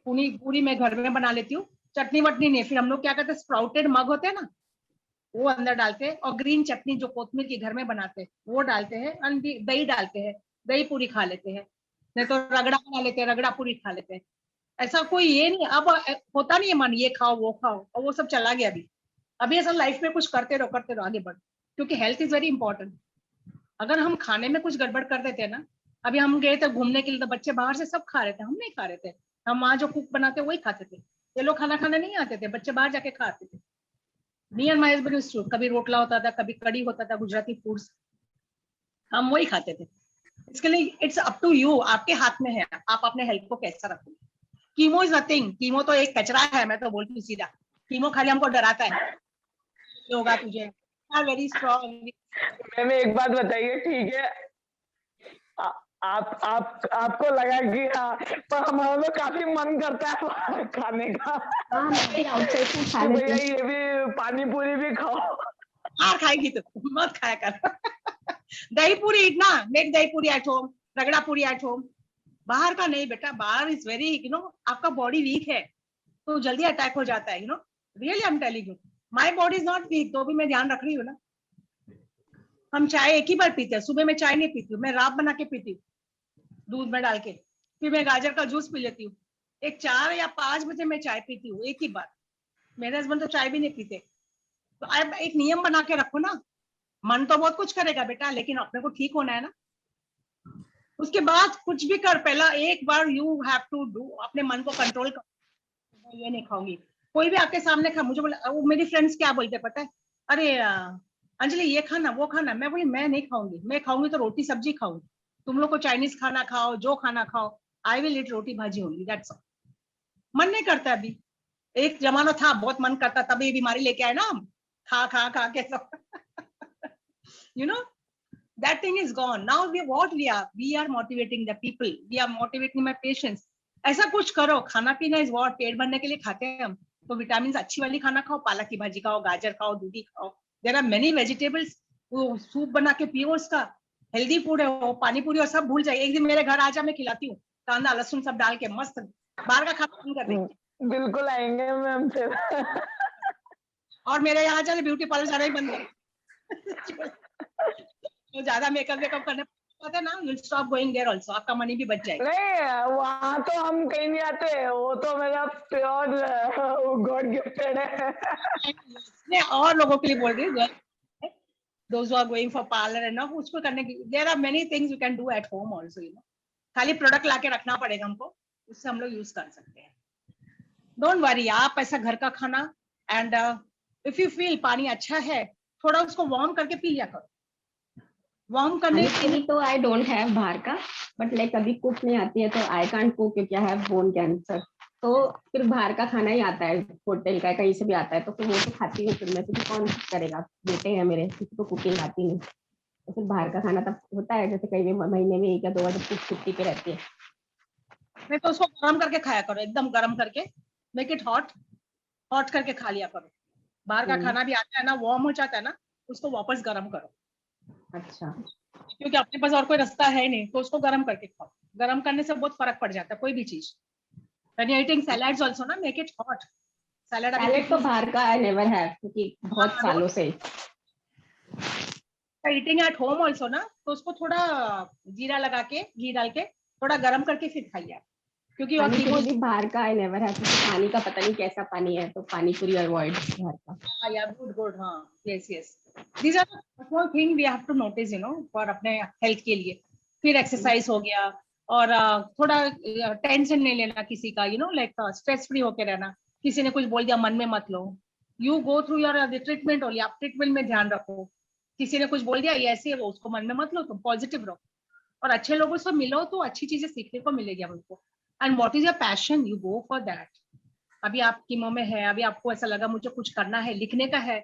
पूरी पूरी मैं घर में बना लेती हूँ, चटनी वटनी नहीं। फिर हम लोग क्या करते हैं, स्प्राउटेड मग होते हैं ना, वो अंदर डालते हैं, और ग्रीन चटनी जो कोथमीर की घर में बनाते हैं वो डालते हैं, और दही डालते हैं, दही पूरी खा लेते हैं। नहीं तो रगड़ा बना लेते हैं, रगड़ा पूरी खा लेते हैं। ऐसा कोई ये नहीं, अब होता नहीं है मन, ये खाओ वो खाओ, और वो सब चला गया अभी। अभी ऐसा लाइफ में कुछ करते रहो आगे बढ़, क्योंकि हेल्थ इज वेरी इंपॉर्टेंट। अगर हम खाने में कुछ गड़बड़ कर देते हैं ना, अभी हम गए थे घूमने के लिए, तो बच्चे बाहर से सब खा रहे थे, हम नहीं खा रहे थे। हम वहाँ जो कुक बनाते वही खाते थे। ये लोग खाना खाने नहीं आते थे, बच्चे बाहर जाके खाते थे। मी एंड माई हस्बैंड, कभी रोटला होता था, कभी कड़ी होता था, गुजराती फूड्स, हम वही खाते थे। इसके लिए इट्स अप टू यू, आपके हाथ में है, आप अपने हेल्थ को कैसा रखोगे। कीमो इज नथिंग, कीमो तो एक कचरा है, मैं तो बोलती हूँ सीधा। कीमो खाली हमको डराता है, होगा तुझे, वेरी स्ट्रॉन्ग। मैंने एक बात बताइए, ठीक है, आपको लगा कि हाँ, पर हमारा तो काफी मन करता है खाने का। कि भैया ये भी पानी पूरी भी खाओ। हाँ खाएगी तो मत खाया कर। दही पूरी इतना, मेक दही पूरी एट होम, रगड़ा पूरी एट होम। बाहर का नहीं बेटा, बाहर इज वेरी आपका बॉडी वीक है तो जल्दी अटैक हो जाता है, really I am telling you. My body is not weak, तो भी मैं ध्यान रख रही हूँ ना। हम चाय एक ही बार पीते हैं, सुबह में चाय नहीं पीती हूँ, मैं राब बना के पीती हूँ दूध में डाल के, फिर मैं गाजर का जूस पी लेती हूँ। एक 4 या 5 बजे मैं चाय पीती हूँ एक ही बार। मेरे हस्बैंड तो चाय भी नहीं पीते। तो आप एक नियम बना के रखो ना। मन तो बहुत कुछ करेगा बेटा, लेकिन अपने को ठीक होना है ना। उसके बाद कुछ भी कर, पहला एक बार यू हैव टू डू, अपने मन को कंट्रोल कर। ये नहीं खाऊंगी, कोई भी आपके सामने खा, मुझे बोला, वो मेरी फ्रेंड्स क्या बोलते पता है, अरे अंजलि ये खाना वो खाना, मैं बोली मैं नहीं खाऊंगी, मैं खाऊंगी तो रोटी सब्जी खाऊंगी। तुम लोग को चाइनीज खाना खाओ, जो खाना खाओ, आई विल ईट रोटी भाजी होंगी, दैट्स ऑल। मन नहीं करता अभी। एक जमाना था बहुत मन करता, तभी बीमारी लेके आए ना हम, खा खा खा के सब। You know that thing is gone. Now we are motivating the people, we are motivating my patients। ऐसा कुछ करो, खाना पीना इज वॉट, पेट भरने के लिए खाते हैं हम, तो विटामिन अच्छी वाली खाना खाओ, पालक की भाजी खाओ, गाजर खाओ, दूधी खाओ, देयर आर मेनी वेजिटेबल्स। वो सूप बना के पियो, उसका हेल्दी फूड है वो। पानी पूरी और सब भूल जाए, एक दिन मेरे घर आ जा, मैं खिलाती हूँ, कांदा लहसुन सब डाल के मस्त। बाहर का खाना बंद कर देंगे। बिल्कुल आएंगे मैम फिर। और मेरे यहाँ चले ब्यूटी पार्लर जाना ही बंद कर। तो ज्यादा मेकअप वेकअप करने पता है ना, you'll stop going there also, आपका मनी भी बच जाएगा। नहीं, वहाँ तो हम कहीं नहीं आते, वो तो मेरा प्योर गॉड गिफ्टेड है। मैं और लोगों के लिए बोल रही हूँ, those who are going for parlor and now, उसको करने की, there are many things you can do at home also, खाली प्रोडक्ट लाके रखना पड़ेगा हमको, उससे हम लोग यूज कर सकते हैं। डोंट वरी, आप ऐसा घर का खाना, एंड इफ यू फील पानी अच्छा है, थोड़ा उसको वार्म करके पी लिया करो। वार्म करने के लिए तो आई डोंट हैव बाहर का, बट लाइक कभी कुक नहीं आती है तो आई कांट कुक, क्योंकि आई हैव बोन कैंसर। तो फिर बाहर का खाना ही आता है, होटल का कहीं से भी आता है, तो फिर वो तो खाती हूँ फिर मैं, क्योंकि कौन करेगा, बेटे हैं मेरे, किसी को कुकिंग आती नहीं। तो फिर बाहर का खाना तब होता है, जैसे कई महीने में 1 या 2 बार जब छुट्टी पे रहती है मैं तो उसको गरम करके खाया करो, एकदम गरम करके, मेक इट हॉट, हॉट करके खा लिया करो। बाहर का खाना भी आता है ना, वार्म हो जाता है ना, उसको वापस गरम करो। अच्छा, क्योंकि अपने पास और कोई रास्ता है नहीं, तो उसको गरम करके खाओ। गरम करने से बहुत फर्क पड़ जाता है कोई भी चीज। When you're eating salads also ना, make it hot. सैलेड अभी सैलेड तो बाहर का आई नेवर हैव, क्योंकि बहुत सालों से। ईटिंग एट होम ऑल्सो ना, तो उसको थोड़ा जीरा लगा के, घी डाल के थोड़ा गरम करके फिर खाइए, क्योंकि और पानी पूरी भी बाहर का आई नेवर हैव, क्योंकि पानी का पता नहीं कैसा पानी है, तो पानी पूरी अवॉइड बाहर का। या गुड गुड, हाँ, yes yes, these are the small thing we have to notice, you know, for अपने हेल्थ के लिए। फिर एक्सरसाइज हो गया, और थोड़ा टेंशन नहीं लेना किसी का, you know, like stress free होके रहना। किसी ने कुछ बोल दिया मन में मत लो, you go through your treatment, और आप ट्रीटमेंट में ध्यान रखो। किसी ने कुछ बोल दिया ये ऐसे है, वो उसको मन में मत लो, तुम पॉजिटिव रहो और अच्छे लोगों से मिलो, तो अच्छी चीजें सीखने को मिलेगी हमको। And what is your passion, you go for that. अभी आपकी मुंह में है, अभी आपको ऐसा लगा मुझे कुछ करना है, लिखने का है।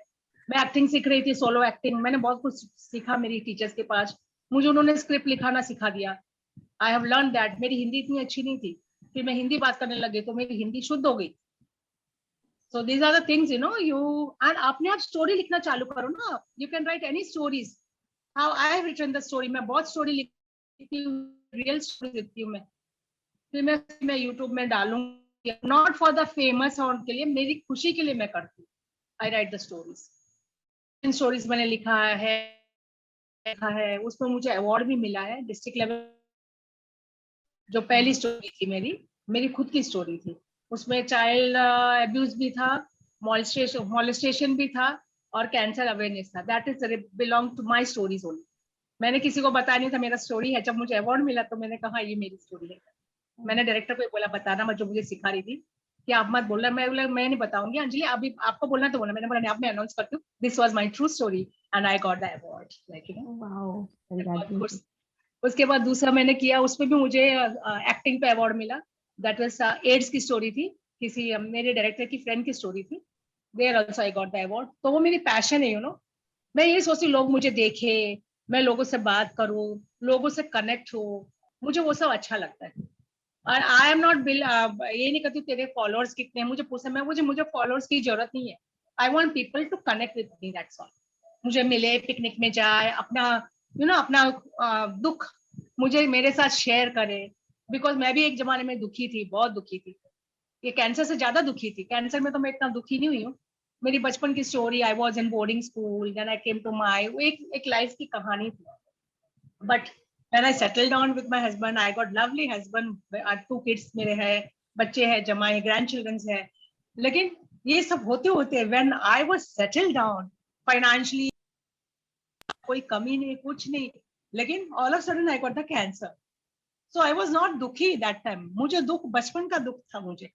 मैं एक्टिंग सीख रही थी, सोलो एक्टिंग, मैंने बहुत कुछ सीखा मेरी टीचर्स के पास। मुझे उन्होंने स्क्रिप्ट लिखाना सिखा दिया। I have learn that. मेरी हिंदी इतनी अच्छी नहीं थी, फिर मैं हिंदी बात करने लगी तो मेरी हिंदी शुद्ध हो गई। So these are the things, you know, you and अपने आप स्टोरी लिखना चालू करो ना। You can write any stories. How I have written the story. मैं बहुत स्टोरी लिखती हूँ, रियल स्टोरी लिखती हूँ मैं। फिर मैं यूट्यूब में डालूंगी, नॉट फॉर द फेमस और के लिए, मेरी खुशी के लिए मैं करती हूँ। I write the stories. In stories मैंने लिखा है, उसमें मुझे अवार्ड भी मिला है डिस्ट्रिक्ट लेवल। जो पहली स्टोरी थी मेरी, मेरी खुद की स्टोरी थी, उसमें चाइल्ड अब्यूज भी था, मॉलेस्टेशन भी था, और कैंसर अवेयरनेस था। That is belong to my stories only. मैंने किसी को बताया नहीं था मेरा स्टोरी है। जब मुझे अवार्ड मिला तो मैंने कहा ये मेरी स्टोरी है। मैंने डायरेक्टर को बोला बताना मत, जो मुझे सिखा रही थी कि आप मत बोलना। मैं बोला मैं नहीं बताऊंगी अंजलि, अभी आपको बोलना तो बोला। मैंने बोला आप मैं अनाउंस करती हूँ, this was my true story and I got the award, like you no. Wow, congratulation. उसके बाद दूसरा मैंने किया, उसमें भी मुझे एक्टिंग पे अवार्ड मिला। दैट वाज एड्स की स्टोरी थी, किसी मेरे डायरेक्टर की फ्रेंड की स्टोरी थी। There also I got the award. तो वो मेरी पैशन है, यू नो। मैं ये सोचती लोग मुझे देखे, मैं लोगों से बात करूं, लोगों से कनेक्ट हो, मुझे वो सब अच्छा लगता है। और आई एम नॉट ये नहीं कहती तेरे फॉलोअर्स कितने हैं, मुझे पूछा, मुझे फॉलोअर्स की जरूरत नहीं है। I want people to connect with me, that's all. मुझे मिले, पिकनिक में जाए, अपना यू नो अपना दुख मुझे मेरे साथ शेयर करे। बिकॉज मैं भी एक जमाने में दुखी थी, बहुत दुखी थी। ये कैंसर से ज्यादा दुखी थी। कैंसर में तो मैं इतना दुखी नहीं हुई हूँ। मेरी बचपन की story, I was in boarding school, then I came to my, वो एक लाइफ की कहानी थी। But when I settled down with my husband, I got lovely husband, 2 kids मेरे हैं, बच्चे हैं, जमाए, grandchildren है। लेकिन ये सब होते होते when I was settled down financially, कोई कमी नहीं, कुछ नहीं, लेकिन all of a sudden I got the cancer. So I was not दुखी that time. मुझे दुख बचपन का दुख था। मुझे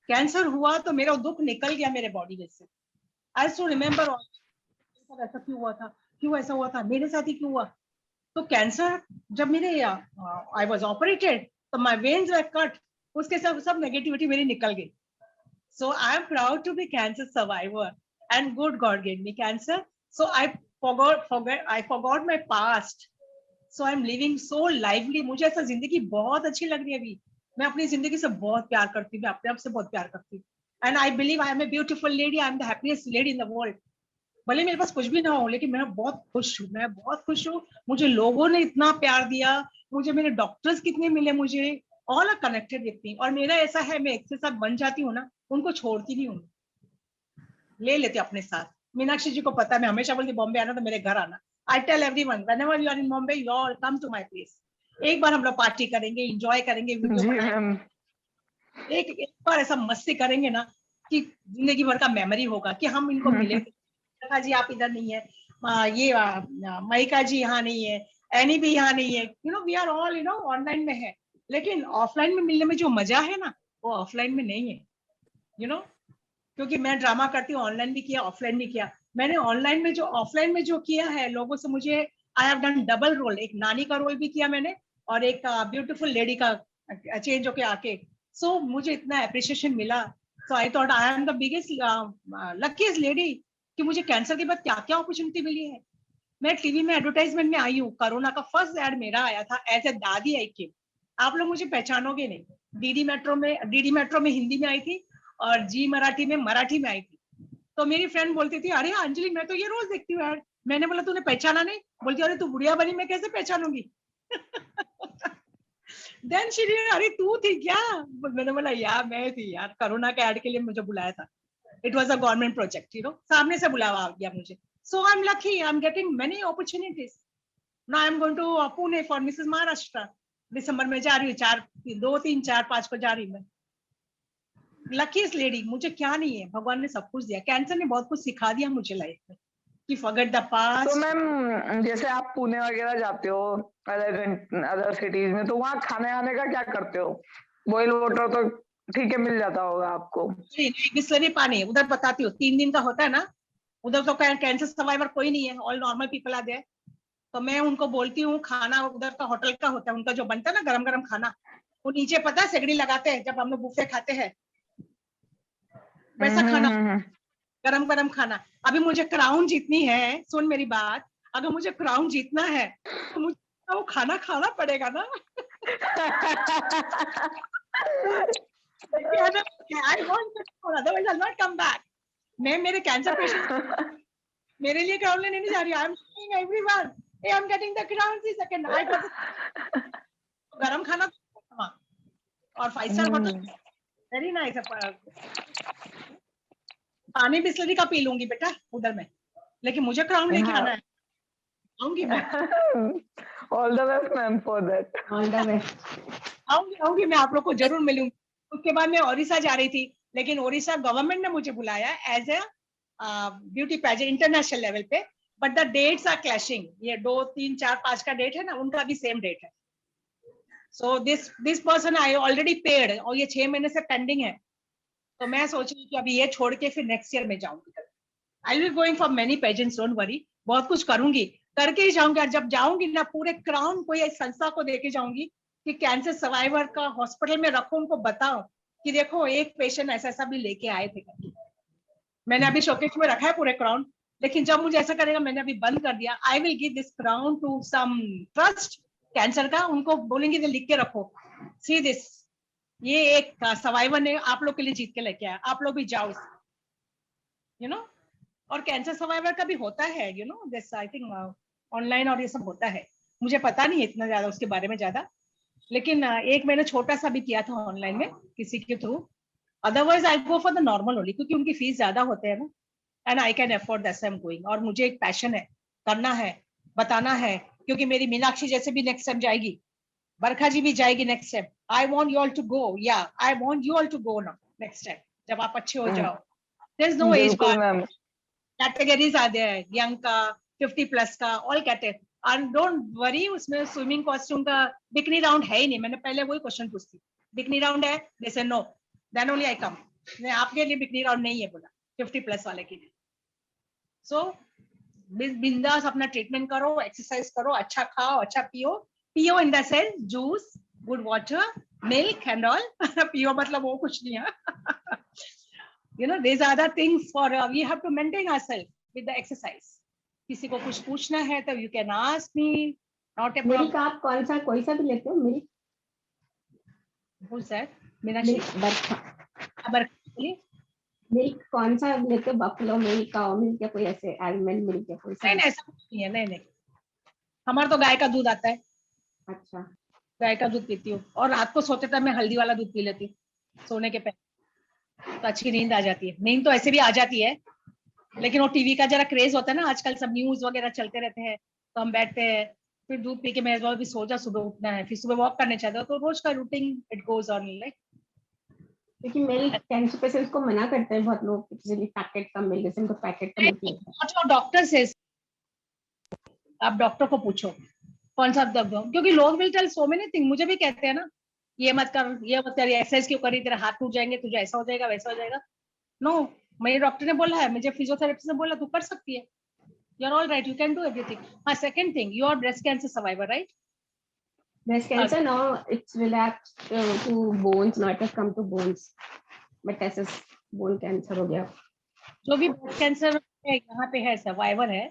कैंसर हुआ तो मेरा दुख निकल गया मेरे बॉडी में से। I still remember ऐसा क्यों हुआ था, क्यों ऐसा हुआ था, मेरे साथ ही क्यों हुआ। तो कैंसर जब मेरे आई वाज ऑपरेटेड, तो माय वेन्स वर कट, उसके सब नेगेटिविटी मेरी निकल गई। So I am proud to be cancer survivor and good God gave me cancer. So I forgot my past. So I am living so lively. मुझे ऐसा जिंदगी बहुत अच्छी लग रही है अभी। मैं अपनी जिंदगी से बहुत प्यार करती हूँ, मैं अपने आप से बहुत प्यार करती हूँ। And I believe I am a beautiful lady, I am the happiest lady in the world. भले मेरे पास कुछ भी ना हो, लेकिन मैं बहुत खुश हूँ, मैं बहुत खुश हूँ। मुझे लोगों ने इतना प्यार दिया, मुझे मेरे डॉक्टर्स कितने मिले, मुझे all are connected with me. और मेरा ऐसा है, मैं एक के साथ बन जाती हूँ ना, उनको छोड़ती नहीं हूँ, ले लेते अपने साथ। मीनाक्षी जी को पता है, मैं हमेशा बोलती बॉम्बे आना तो मेरे घर आना। I tell everyone whenever you are in Bombay, you all come to my place. एक बार हम लोग पार्टी करेंगे, एंजॉय करेंगे, वीडियो बनाएंगे, एक बार ऐसा मस्ती करेंगे ना कि जिंदगी भर का मेमोरी होगा कि हम इनको मिले थे। जी आप इधर नहीं है, ये मयिका जी यहाँ नहीं है, एनी भी यहाँ नहीं है, you know we are all you know online में है। लेकिन ऑफलाइन में मिलने में जो मजा है ना, वो ऑफलाइन में नहीं है, यू नो। क्योंकि मैं ड्रामा करती हूँ, ऑनलाइन भी किया, ऑफलाइन भी किया। मैंने ऑफलाइन में जो किया है लोगों से, मुझे I have done double role. एक नानी का रोल भी किया मैंने, और एक ब्यूटीफुल लेडी का चेंज होके आके। सो मुझे इतना अप्रिशिएशन मिला। So I thought I am the biggest luckiest lady कि मुझे कैंसर के बाद क्या क्या अपॉर्चुनिटी मिली है। मैं टीवी में एडवर्टाइजमेंट में आई हूँ। कोरोना का फर्स्ट एड मेरा आया था, एज ए दादी आई केम। आप लोग मुझे पहचानोगे नहीं। डीडी मेट्रो में हिंदी में आई थी और जी मराठी में आई थी। तो मेरी फ्रेंड बोलती थी, अरे अंजलि मैं तो ये रोज देखती हूँ यार। मैंने बोला तूने पहचाना नहीं? बोलती अरे तू बुढ़िया बनी, मैं कैसे पहचानूंगी? देन शी अरे तू थी क्या? मैंने बोला यार मैं थी यार, कोरोना के ऐड के लिए मुझे बुलाया था। It was a government project, सामने से बुलावा आ गया मुझे। So I am lucky, I am getting many opportunities. Now I am going to Pune for Mrs Maharashtra. दिसंबर में जा रही हूँ, 2, 3, 4, 5 को जा रही मैं। लकीस्ट लेडी, मुझे क्या नहीं है, भगवान ने सब कुछ दिया। कैंसर ने बहुत कुछ सिखा दिया मुझे लाइफ में कि फॉरगेट द पास्ट। तो मैम जैसे आप पुणे वगैरह जाते हो अदर सिटीज में, तो वहाँ खाने आने का क्या करते हो? बॉइल वाटर तो ठीक है मिल जाता होगा आपको? बिस्लरी पानी उधर बताती हूँ, 3 दिन का होता है ना उधर। तो कैंसर सर्वाइवर कोई नहीं है, all normal people are there. तो मैं उनको बोलती हूँ खाना उधर का होटल का होता है, उनका जो बनता है ना गरम गरम खाना, वो नीचे पता है सिगड़ी लगाते हैं जब हम लोग बुफे खाते हैं, वैसा खाना, गरम गरम खाना। अभी मुझे क्राउन जीतनी है, सुन मेरी बात, अगर मुझे क्राउन जीतना है तो मुझे वो खाना खाना पड़ेगा ना। I want control, otherwise I'll not come back. मैं मेरे कैंसर पेशेंट मेरे लिए क्राउन लेने नहीं जा रही। I am seeing everyone, hey I'm getting the crown this second, I got the गरम खाना और 5 स्टार होटल वेरी नाइस। पानी बिस्लरी का पी लूंगी बेटा उधर में, लेकिन मुझे क्राउन लेके आना है। आऊंगी मैं। All the best ma'am for that. All the best. आऊंगी मैं, आप लोग को जरूर मिलूंगी। उसके बाद मैं ओडिशा जा रही थी, लेकिन ओडिशा गवर्नमेंट ने मुझे बुलाया as a beauty pageant international level पे, but the dates are clashing. ये 2, 3, 4, 5 का डेट है ना, उनका भी सेम डेट है। So this person I already paid और ये 6 महीने से पेंडिंग है। तो मैं सोच रही हूँ कि अभी ये छोड़ के फिर नेक्स्ट ईयर में जाऊंगी। I will going for many pageants, don't worry, बहुत कुछ करूंगी, करके ही जाऊंगी। और जब जाऊंगी ना पूरे क्राउन कोई एक संस्था को देके जाऊंगी कि कैंसर सर्वाइवर का हॉस्पिटल में रखो, उनको बताओ कि देखो एक पेशेंट ऐसा ऐसा भी लेके आए थे। मैंने अभी शोकेस में रखा है पूरे क्राउन, लेकिन जब मुझे ऐसा करेगा मैंने अभी बंद कर दिया। I will give this crown to some trust cancer का, उनको बोलेंगे लिख के रखो, सी दिस, ये एक सर्वाइवर ने आप लोग के लिए जीत के लेके आया, आप लोग भी जाओ, यू नो। और कैंसर सर्वाइवर का भी होता है, you no this, I think online और ये सब होता है, मुझे पता नहीं है इतना ज्यादा उसके बारे में ज्यादा, लेकिन एक मैंने छोटा सा भी किया था ऑनलाइन में किसी के through. Otherwise I go for the normal only, क्योंकि उनकी फीस ज्यादा होते हैं ना, and I can afford that's I am going. और मुझे एक पैशन है, करना है, बताना है, क्योंकि मेरी मीनाक्षी जैसे भी नेक्स्ट टाइम जाएगी, बरखा जी भी जाएगी next time. I want you all to go, या I want you all to go now next time, जब आप अच्छे हो जाओ। There is no age bar, categories are there, young का, 50+ का, all category. And don't worry, उसमें swimming costume का बिकनी राउंड है ही नहीं। मैंने पहले वही क्वेश्चन पूछती, बिकनी राउंड है? दे से नो, देन ओनली आई कम। नहीं आपके लिए बिकनी राउंड नहीं है बोला, 50+ वाले के लिए। सो बिंदास अपना ट्रीटमेंट करो, एक्सरसाइज करो, अच्छा खाओ, अच्छा पियो in the sense juice, good water, milk and all. पियो मतलब वो कुछ नहीं है। You know, these are the things for we have to maintain ourselves with the exercise. किसी को कुछ पूछना है तो you can ask me, not a problem. Milk आप कौन सा कोई सा भी लेते हो? Milk Who's that? Meenakshi milk कौन सा लेते हो? बफलो मिल्क, काऊ मिल्क या कोई ऐसे आलमंड मिल्क या कोई सा? नहीं ऐसा कुछ नहीं है, नहीं हमारा तो गाय का दूध आता है। अच्छा, गाय का दूध पीती हूँ, और रात को सोते टाइम मैं हल्दी वाला दूध पी लेती हूँ सोने के पहले, तो अच्छी नींद आ जाती है। नींद तो ऐसे भी आ जाती है, लेकिन वो टीवी का जरा क्रेज होता है ना, आजकल सब न्यूज वगैरह चलते रहते हैं, तो हम बैठते हैं, फिर दूध पी के मैं भी सो जा, सुबह उठना है, फिर सुबह वॉक करने चाहते हो, तो रोज का routine it goes on like. क्योंकि मिल्क कैंसर पेशेंट्स को मना करते हैं बहुत लोग, पैकेट का मिल्क, जैसे उनको पैकेट का मिल्क। डॉक्टर से आप डॉक्टर को पूछो कौन सा दर्द हो, क्योंकि लोग will tell so many thing. मुझे भी कहते हैं ना, ये मत कर, ये मत कर, एक्सरसाइज क्यों करी, तेरा हाथ टूट जाएंगे, तुझे ऐसा हो जाएगा, वैसा हो जाएगा। नो, मेरे डॉक्टर ने बोला है, मुझे फिजियोथेरेपिस्ट ने बोला तू कर सकती है, you are all right, you can do everything. हाँ, second thing, you are breast cancer survivor, right? Breast cancer, no, it's relapsed to bones, not has come to bones. Metastasis, bone cancer हो गया। जो भी breast cancer यहाँ पे है, survivor है।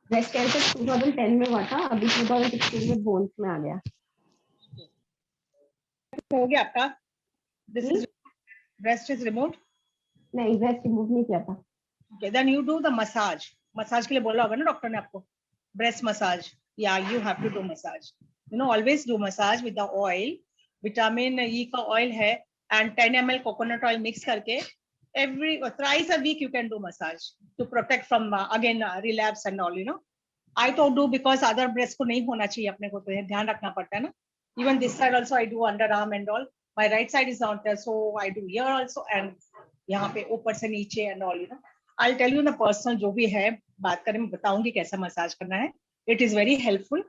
Breast cancer 2010 में हुआ था, अभी 2016 में बोन्स में आ गया। हो गया आपका? This is breast is removed? नहीं, ब्रेस्ट रिमूव नहीं किया था। Okay, then you do the massage. Massage के लिए बोला होगा ना डॉक्टर ने आपको, breast massage. Yeah you have to do massage. You know always do massage with the oil. Vitamin E का ऑयल है and 10 ml coconut oil mix करके every thrice a week you can do massage to protect from again relapse and all, you know. I तो do because other breast को नहीं होना चाहिए, अपने को तो ध्यान रखना पड़ता है ना. Even this side also I do underarm and all. My right side is not there, so I do here also and यहाँ पे ऊपर से नीचे and all, you know. I'll tell you the personal जो भी है बात करें, मैं बताऊंगी कैसा मसाज करना है. It is very helpful.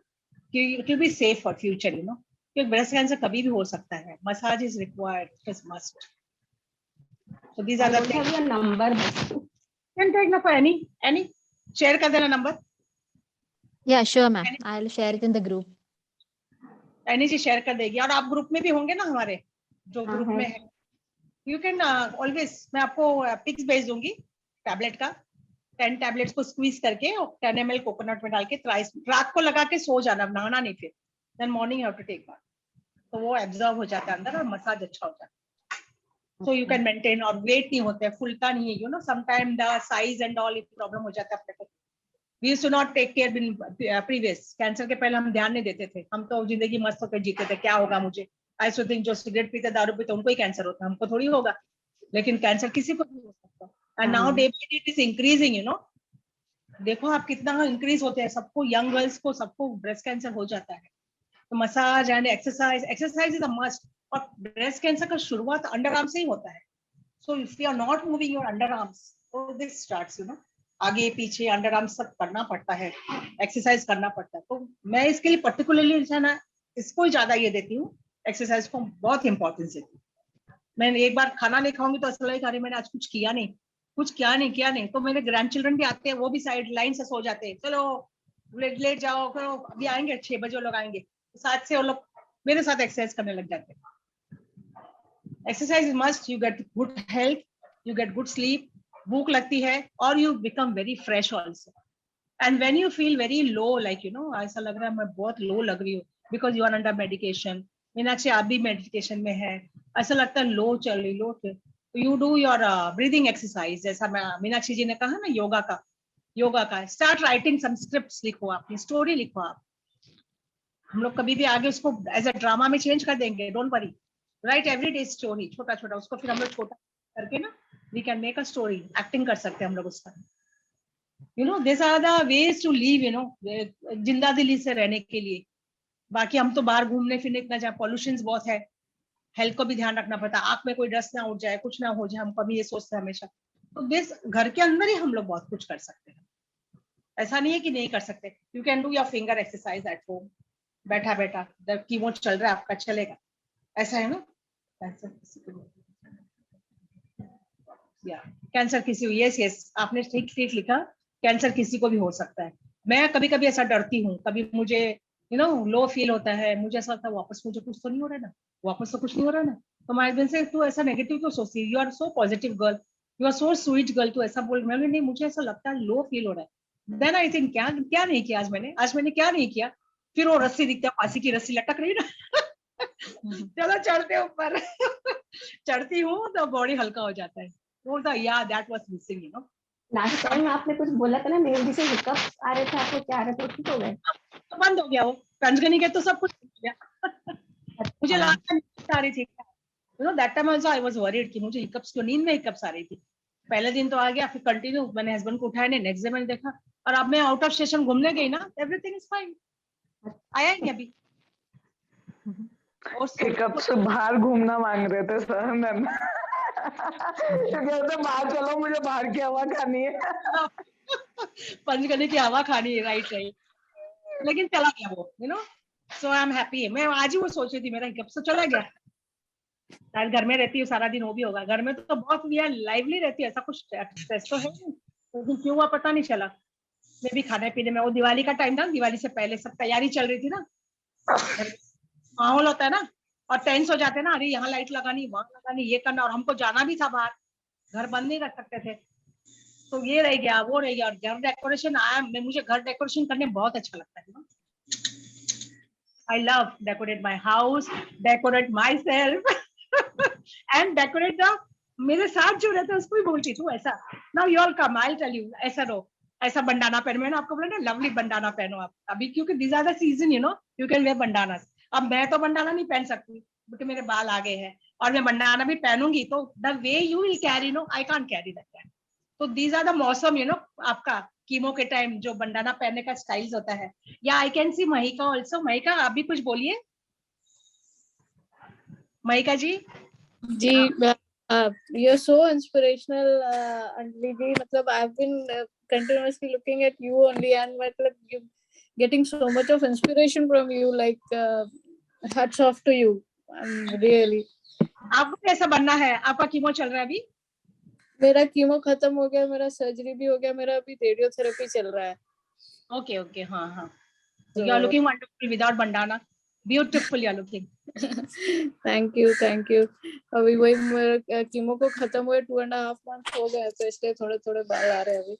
It will be safe for future, you know. क्योंकि ब्रेस्ट कैंसर कभी भी हो सकता है. Massage is required, it is must. So these are the things. have your number. Can take na for any share कर देना number. Yeah, sure, ma'am. I'll share it in the group. Annie ji share कर देगी. और आप group में भी होंगे ना हमारे, जो ग्रुप में है. यू कैन ऑलवेज, मैं आपको पिक्स भेज दूंगी टैबलेट का. 10 टैबलेट्स को स्क्वीज करके और 10 ml कोकोनट में डाल के रात को लगा के सो जाना, नहाना नहीं फिर. Then morning have to take bath. तो वो एब्जॉर्ब हो जाता है अंदर और मसाज अच्छा हो जाता है. So you can maintain. और वेट नहीं होता है, फुलता नहीं है, you no. Sometime the size and all problem हो जाता है अपने को. We used to not take care in previous. Cancer के पहले हम ध्यान नहीं देते थे. हम तो जिंदगी मस्त होकर जीते थे, क्या होगा मुझे. आई सो थिंक जो सिगरेट पीते, दारू पीते, उनको ही कैंसर होता है, हमको थोड़ी होगा. लेकिन कैंसर किसी को भी हो सकता है. And now day by day it is increasing, you know. देखो आप कितना इंक्रीज होते हैं. सबको, यंग गर्ल्स को सबको ब्रेस्ट कैंसर हो जाता है. तो massage and exercise is a must. और ब्रेस्ट कैंसर का शुरुआत अंडर आर्म से ही होता है. So if you are not moving your under arms, so this starts, you know. आगे पीछे अंडर आर्म सब करना पड़ता है, एक्सरसाइज करना पड़ता है. तो मैं इसके लिए पर्टिकुलरली ना इसको ही ज्यादा ये देती हूँ, एक्सरसाइज को बहुत इंपॉर्टेंस देती हूँ. मैं एक बार खाना नहीं खाऊंगी तो ऐसा लगेगा अरे मैंने आज कुछ किया नहीं. तो मेरे ग्रैंड चिल्ड्रन भी आते हैं, वो भी साइड लाइन से सो जाते हैं. चलो लेट जाओ, करो, अभी आएंगे 6 बजे वो लोग आएंगे. 7 से वो लोग मेरे साथ एक्सरसाइज करने लग जाते हैं. Exercise is must. You get good health, you get good sleep, भूख लगती है, और you become very fresh also. And when you feel very low, like you know, ऐसा लग रहा है मैं बहुत लो लग रही हूँ because you are under medication. Meenakshi आप भी मेडिकेशन में है, ऐसा लगता है लो चल रही लो. तो you do your breathing exercise, जैसा मीनाक्षी जी ने कहा ना योगा का. स्टार्ट राइटिंग सम स्क्रिप्ट्स, लिखो, अपनी स्टोरी लिखो आप. हम लोग कभी भी आगे उसको एज अ ड्रामा में चेंज कर देंगे. Don't worry, right every day story, छोटा छोटा. उसको फिर हम लोग छोटा करके ना we can make a story. Acting कर सकते हैं हम लोग उसका. you know, these are the ways to live, you know, जिंदा दिली से रहने के लिए. बाकी हम तो बाहर घूमने फिरने इतना जाए, पॉल्यूशन बहुत है, हेल्थ को भी ध्यान रखना पड़ता है. आंख में कोई डस्ट ना उठ जाए, कुछ ना हो जाए, हम कभी ये सोचते हैं हमेशा. तो दिस घर के अंदर ही हम लोग बहुत कुछ कर सकते हैं. ऐसा नहीं है कि नहीं कर सकते. You can do your finger exercise at home, बैठा जब कीबोर्ड चल रहा है आपका, चलेगा. ऐसा है ना. कैंसर किसी को, यस आपने ठीक लिखा. कैंसर किसी को भी हो सकता है. मैं कभी कभी ऐसा डरती हूँ, कभी मुझे यू नो लो फील होता है, मुझे ऐसा लगता है वापस मुझे कुछ तो नहीं हो रहा है ना, वापस तो कुछ नहीं हो रहा है ना. तो मैं दिन से तू ऐसा नेगेटिव क्यों सोचती है, you are so positive girl, you are so sweet girl, तू ऐसा बोल. मैंने नहीं, मुझे ऐसा लगता है लो फील हो रहा है. देन आई थिंक क्या नहीं किया आज मैंने क्या नहीं किया. फिर वो रस्सी दिखता है, फांसी की रस्सी लटक रही ना. चलो चढ़ते ऊपर. चढ़ती हूँ तो बॉडी हल्का हो जाता है. Yeah, that was missing, you know. Last time आपने कुछ बोला था ना, मेहंदी से हिकअप्स आ रहे थे आपको, क्या आ रहे थे, ठीक हो गए? तो बंद हो गया वो. पंचगनी के तो सब कुछ हो गया. मुझे लास्ट टाइम आ रही थी, you know, that time also I was worried कि मुझे हिकअप्स क्यों, नींद में हिकअप्स आ रही थी. पहले दिन तो आ गया, फिर कंटिन्यू. मैंने हस्बैंड को उठाया नहीं, नेक्स्ट डे मैंने देखा. और अब मैं आउट ऑफ स्टेशन घूमने गई ना, एवरीथिंग इज फाइन. आया नहीं अभी. हिकअप्स बाहर घूमना मांग रहे थे सर. कहते बाहर चलो, मुझे बाहर की हवा खानी है. पंचगनी की हवा खानी है, राइट. लेकिन चला गया वो, you know. So I am happy. मैं आज ही वो सोच रही थी, मेरा हिकअप तो चला गया. शायद घर में रहती हूँ सारा दिन, वो भी होगा. घर में तो बहुत लाइवली रहती है, ऐसा कुछ स्ट्रेस तो है नहीं, लेकिन क्यों हुआ पता नहीं चला. मैं भी खाने पीने में, वो दिवाली का टाइम था, दिवाली से पहले सब तैयारी चल रही थी ना, माहौल होता है ना, और टेंस हो जाते हैं ना. अरे यहाँ लाइट लगानी, वहां लगानी, ये करना. और हमको जाना भी था बाहर, घर बंद नहीं रख सकते थे. तो ये रह गया, वो रह गया. और घर डेकोरेशन मुझे घर डेकोरेशन करने बहुत अच्छा लगता है. I love decorate my house, decorate myself, and decorate the मेरे साथ जो रहता है उसको भी बोलती तू ऐसा. Now you all come, I'll tell you. ऐसा रो, ऐसा बंडाना पहनो. मैंने आपको बोला ना लवली बंडाना पहनो आप अभी, क्योंकि these are the season, you know, you can wear bandanas. अब मैं तो बंडाना नहीं पहन सकती क्योंकि मेरे बाल आ गए हैं, और मैं बंडाना भी पहनूंगी तो the way you will carry, no, I can't carry that. तो these are the मौसम, you know, आपका कीमो के टाइम जो बंडाना पहनने का स्टाइल्स होता है. या I can see Mahika also. Mahika आप भी कुछ बोलिए. महिका जी. जी you're so inspirational, Anjali ji. मतलब I've been continuously looking at you only, and मतलब you getting so much of inspiration from you. Like hats off to you. Really. आपको कैसा बनना है? आपका कीमो चल रहा है अभी? मेरा कीमो खत्म हो गया, मेरा सर्जरी भी हो गया, मेरा अभी रेडियोथेरेपी चल रहा है. Okay okay. हाँ हाँ. You are looking wonderful without bandana. Beautiful you are looking. Thank you. अभी वही मेरा कीमो को खत्म हुए 2.5 months हो गए, तो इसलिए थोड़े थोड़े बाल आ रहे हैं अभी.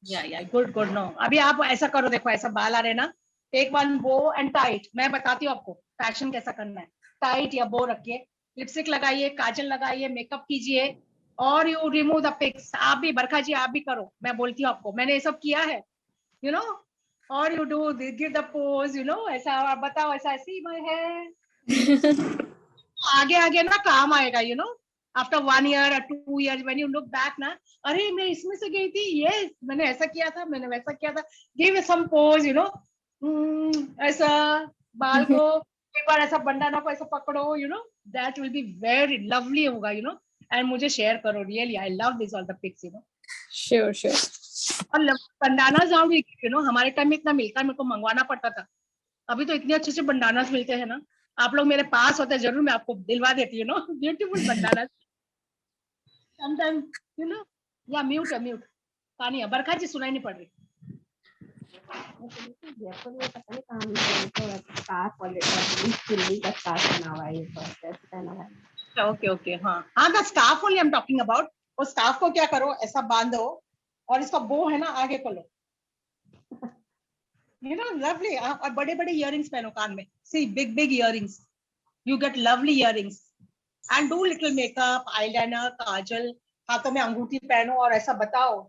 या गुड नो. अभी आप ऐसा करो, देखो ऐसा बाल आ रहे ना, take one bow and tight. मैं बताती हूँ आपको फैशन कैसा करना है. टाइट या बो रखिए, लिपस्टिक लगाइए, काजल लगाइए, मेकअप कीजिए, और यू रिमूव द पिक्स. आप भी बरखा जी आप भी करो, मैं बोलती हूँ आपको, मैंने ये सब किया है, यू नो. और you do give the pose, you know, ऐसा आप बताओ, ऐसा ऐसी है. आगे आगे ना काम आएगा, you know. After 1 year or 2 years when you look back ना, अरे मैं इसमें से गई थी, ये मैंने ऐसा किया था, मैंने वैसा किया था. Give some pose, you know. ऐसा बाल को एक बार ऐसा बंडाना को ऐसा पकड़ो, you know. That will be very lovely होगा, यू नो. एंड मुझे शेयर करो. Really I love this all the pics, you know. Sure. और बंडाना जाओ, यू नो, हमारे टाइम में इतना मिलता, मेरे को मंगवाना पड़ता था. अभी तो इतने अच्छे से बंडानास मिलते हैं ना. आप लोग मेरे पास होते जरूर मैं आपको दिलवा देती हूँ, no. Beautiful bandanas. Sometime, you know. या म्यूट तानिया. बरखा जी सुनाई नहीं पड़ रही. जयपुर में पता नहीं कहाँ स्कार्फ और दिल्ली का स्कार्फ बना हुआ है, ये तो ऐसे पहना हुआ है. ओके. हाँ the scarf only I am talking about. वो स्कार्फ को क्या करो, ऐसा बांधो, और इसका बो है ना आगे को लो, you know, lovely. और बड़े बड़े इयररिंग्स पहनो कान में. See big earrings. You get lovely earrings. And do little makeup, eyeliner, काजल, हाथों में अंगूठी पहनो और ऐसा बताओ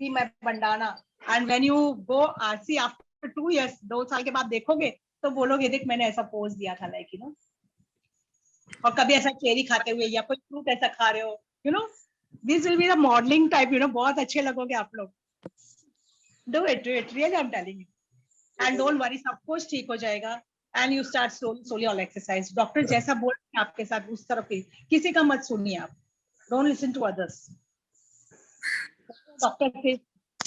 कि मैं bandana. And when you go, see after 2 years, 2 साल के बाद देखोगे तो बोलोगे देख मैंने ऐसा पोज दिया था, लाइक, यू नो. और कभी ऐसा चेरी खाते हुए या कोई फ्रूट ऐसा खा रहे हो, you know. This will be the modeling type, you know. बहुत अच्छे लगोगे आप लोग. Do it. Really, I'm telling you. And don't worry, सब कुछ ठीक हो जाएगा. And you start slowly all exercise. Doctor जैसा बोल रहे हैं आपके साथ उस तरफ ही, किसी का मत सुनिए आप. Don't listen to others. Doctor से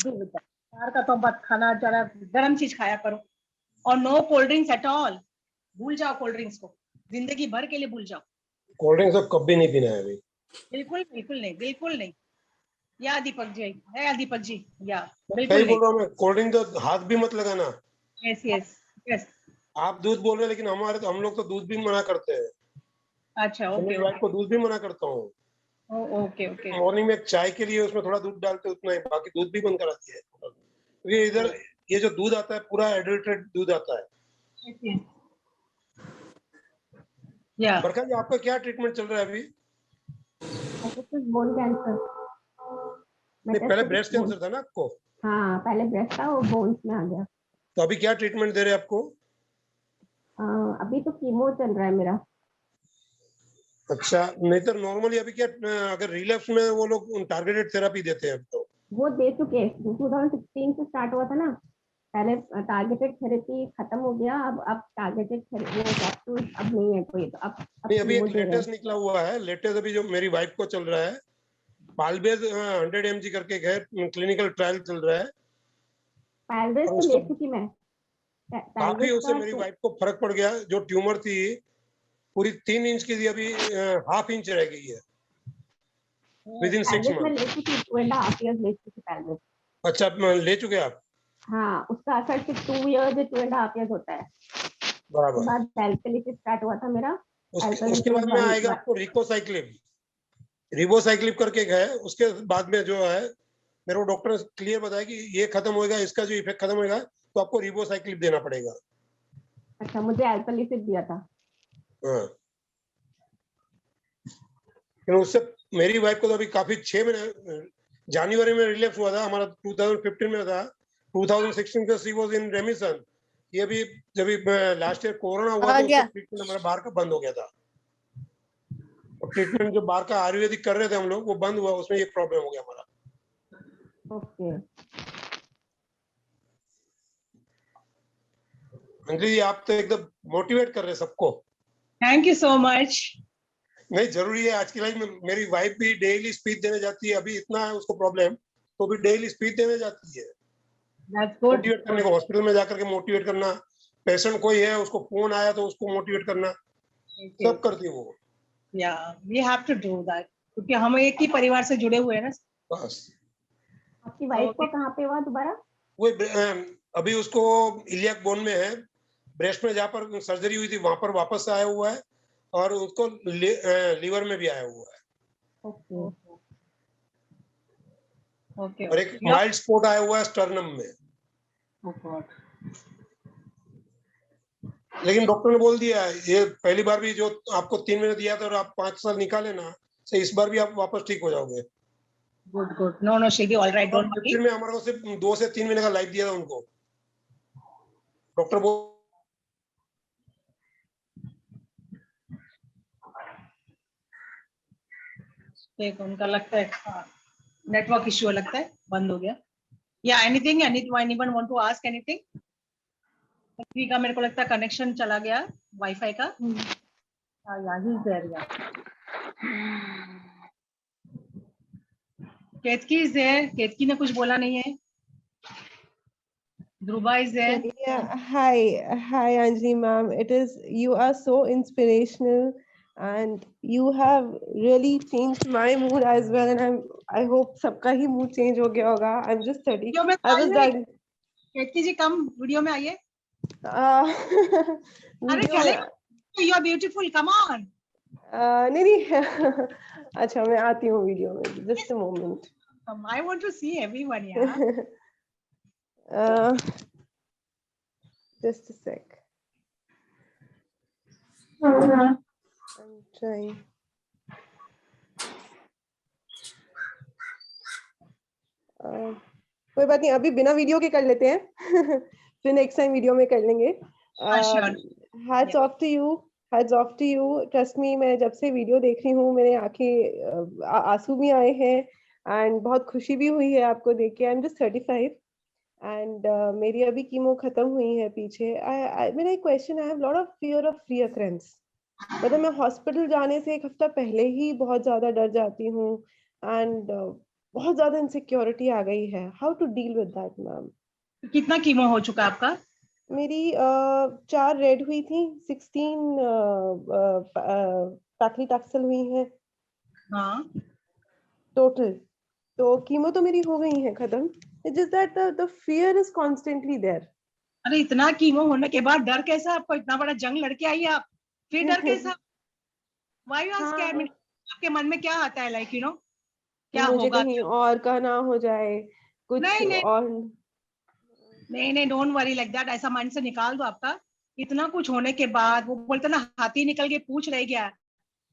do with that. बाहर का तो मत खाना, जरा गर्म चीज खाया करो. और no cold drinks at all. भूल जाओ कोल्ड ड्रिंक्स को, जिंदगी भर के लिए भूल जाओ. कोल्ड ड्रिंक्स तो कभी नहीं पीना है अभी. बिल्कुल नहीं. या दीपक जी या बिल्कुल बोल रहा हूँ मैं. कोल्ड ड्रिंक तो हाथ भी मत लगाना. यस. आप दूध बोल रहे हैं, लेकिन हम लोग तो दूध भी मना करते हैं. अच्छा. ओके. वाइफ को दूध भी मना करता हूँ. ओके. मॉर्निंग में एक चाय के लिए उसमें थोड़ा दूध डालते, उतना ही, बाकी दूध भी बंद करा दिया है. क्योंकि इधर ये जो दूध आता है पूरा एडल्ट्रेट दूध आता है. या बरखा जी आपका क्या ट्रीटमेंट चल रहा है अभी? Bone cancer. पहले ब्रेस्ट कैंसर था ना आपको? हाँ पहले ब्रेस्ट था, वो बोन्स में आ गया. तो अभी क्या ट्रीटमेंट दे रहे हैं आपको? अभी तो कीमो चल रहा है मेरा. अच्छा. नहीं तो नॉर्मली अभी क्या, अगर रिलैप्स में वो लोग टारगेटेड थेरेपी देते हैं. तो वो दे चुके. 2016 से स्टार्ट हुआ था ना. पहले टारगेटेड थेरेपी खत्म हो गया, अब टारगेटेड थेरेपी अब नहीं है कोई. तो अब अभी एक लेटेस्ट निकला हुआ है. लेटेस्ट अभी जो मेरी वाइफ को चल रहा है, पालबेज 100 mg करके है, क्लिनिकल ट्रायल चल रहा है. पालबेज तो ले चुकी मैं. काफी उससे मेरी वाइफ को फर्क पड़ गया. जो ट्यूमर थी पूरी 3 इंच की थी, अभी 1/2 इंच रह गई है विदिन 6 मंथ. ले चुकी 2.5 years ले चुकी पालबेज. अच्छा ले चुके आप? हाँ उसका असर सिर्फ 2 years 2.5 years होता है. बराबर. बाद सेल्फ स्टार्ट हुआ था मेरा. उसके बाद में आएगा आपको रिबोसाइक्लिब करके है. उसके बाद में जो है मेरे को डॉक्टर ने क्लियर बताया कि ये खत्म होएगा, इसका जो इफेक्ट खत्म होएगा तो आपको रिबोसाइक्लिब देना पड़ेगा. अच्छा, मुझे अल्कलीसिब दिया था। हाँ, उससे मेरी वाइफ को तो अभी काफी 6 महीने, जनवरी में रिलैप्स हुआ था हमारा, 2015 में था, 2016 से सी वाज इन रेमिशन। ये भी जब लास्ट ईयर कोरोना हुआ तो उसका ट्रीटमेंट हमारा बाहर का बंद हो गया था, और ट्रीटमेंट जो बाहर का आयुर्वेदिक कर रहे थे हम लोग, वो बंद हुआ, उसमें ये प्रॉब्लम हो गया हमारा। ओके। अंजलि जी, आप तो एकदम मोटिवेट कर रहे हैं सबको। Thank you so much. नहीं, जरूरी है आज की लाइफ में। मेरी वाइफ भी डेली स्पीच देने जाती है, अभी इतना है उसको प्रॉब्लम, तो भी डेली स्पीच देने जाती है। मोटिवेट करने को, हॉस्पिटल में जाकर के मोटिवेट करना, पेशेंट कोई है उसको फोन आया तो उसको मोटिवेट करना, सब करती है वो। Yeah we have to do that, क्योंकि हम एक ही परिवार से जुड़े हुए हैं ना। बस। आपकी वाइफ को कहाँ पे हुआ दोबारा? वो अभी उसको इलियाक बोन में है, ब्रेस्ट में जहाँ पर सर्जरी हुई थी वहां पर वापस आया हुआ है, और उसको लीवर में भी आया हुआ है। ओके। और एक माइल्ड स्पॉट आया हुआ है स्टर्नम में। लेकिन डॉक्टर ने बोल दिया ये पहली बार भी जो आपको 3 महीने दिया था और आप 5 साल निकाले ना, से इस बार भी आप वापस ठीक हो जाओगे। Good good. No no she'll be all right, don't worry. में हमारे को सिर्फ 2 से 3 महीने का लाइफ दिया था उनको, डॉक्टर बोल। एक उनका लगता है नेटवर्क इश्यू लगता है, बंद हो गया। Yeah anything, anyone want to ask anything? ठीक है, मेरे को लगता है कनेक्शन चला गया वाईफाई का। यही area. Ketaki is there. Ketaki ने कुछ बोला नहीं है। Dhruva is there. Yeah, hi Anjali ma'am. You are so inspirational, and you have really changed my mood as well. And I hope सबका ही mood change हो गया होगा. I'm just 30. I was like, Ketki ji come video में आइए। अरे चले, you are beautiful. Come on. नहीं अच्छा मैं आती हूँ वीडियो में, just a moment. I want to see everyone, yeah. Just a sec. I'm trying. कोई बात नहीं, अभी बिना वीडियो के कर लेते हैं फिर नेक्स्ट टाइम वीडियो में कर लेंगे। Hats off to you, hats off to you. Trust me, मैं जब से वीडियो देख रही हूँ मेरे आंखें आंसू भी आए हैं, एंड बहुत खुशी भी हुई है आपको देख के। आई एम जस्ट 35 एंड मेरी अभी कीमो खत्म हुई है पीछे। मेरा एक question, I have lot of fear of recurrence. मतलब मैं हॉस्पिटल जाने से 1 हफ्ता पहले ही बहुत ज्यादा डर जाती हूँ, एंड बहुत ज्यादा इनसिक्योरिटी आ गई है। How to deal with that ma'am? कितना कीमो हो चुका आपका? मेरी 4 रेड हुई थी, 16 पैक्लिटैक्सेल हुई है। हाँ, टोटल तो कीमो तो मेरी हो गई है खत्म। It's just that the fear is constantly there. अरे इतना कीमो होने के बाद डर कैसा आपको? इतना बड़ा जंग लड़के आई आप, फिर डर कैसा? Why you are scared? आपके मन में क्या आता है, लाइक यू नो क्या होगा? कहीं और का ना हो जाए कुछ। नहीं, और नहीं, डोंट वरी लाइक दैट। ऐसा माइंड से निकाल दो आपका। इतना कुछ होने के बाद वो बोलते ना, हाथी निकल के पूंछ रह गया,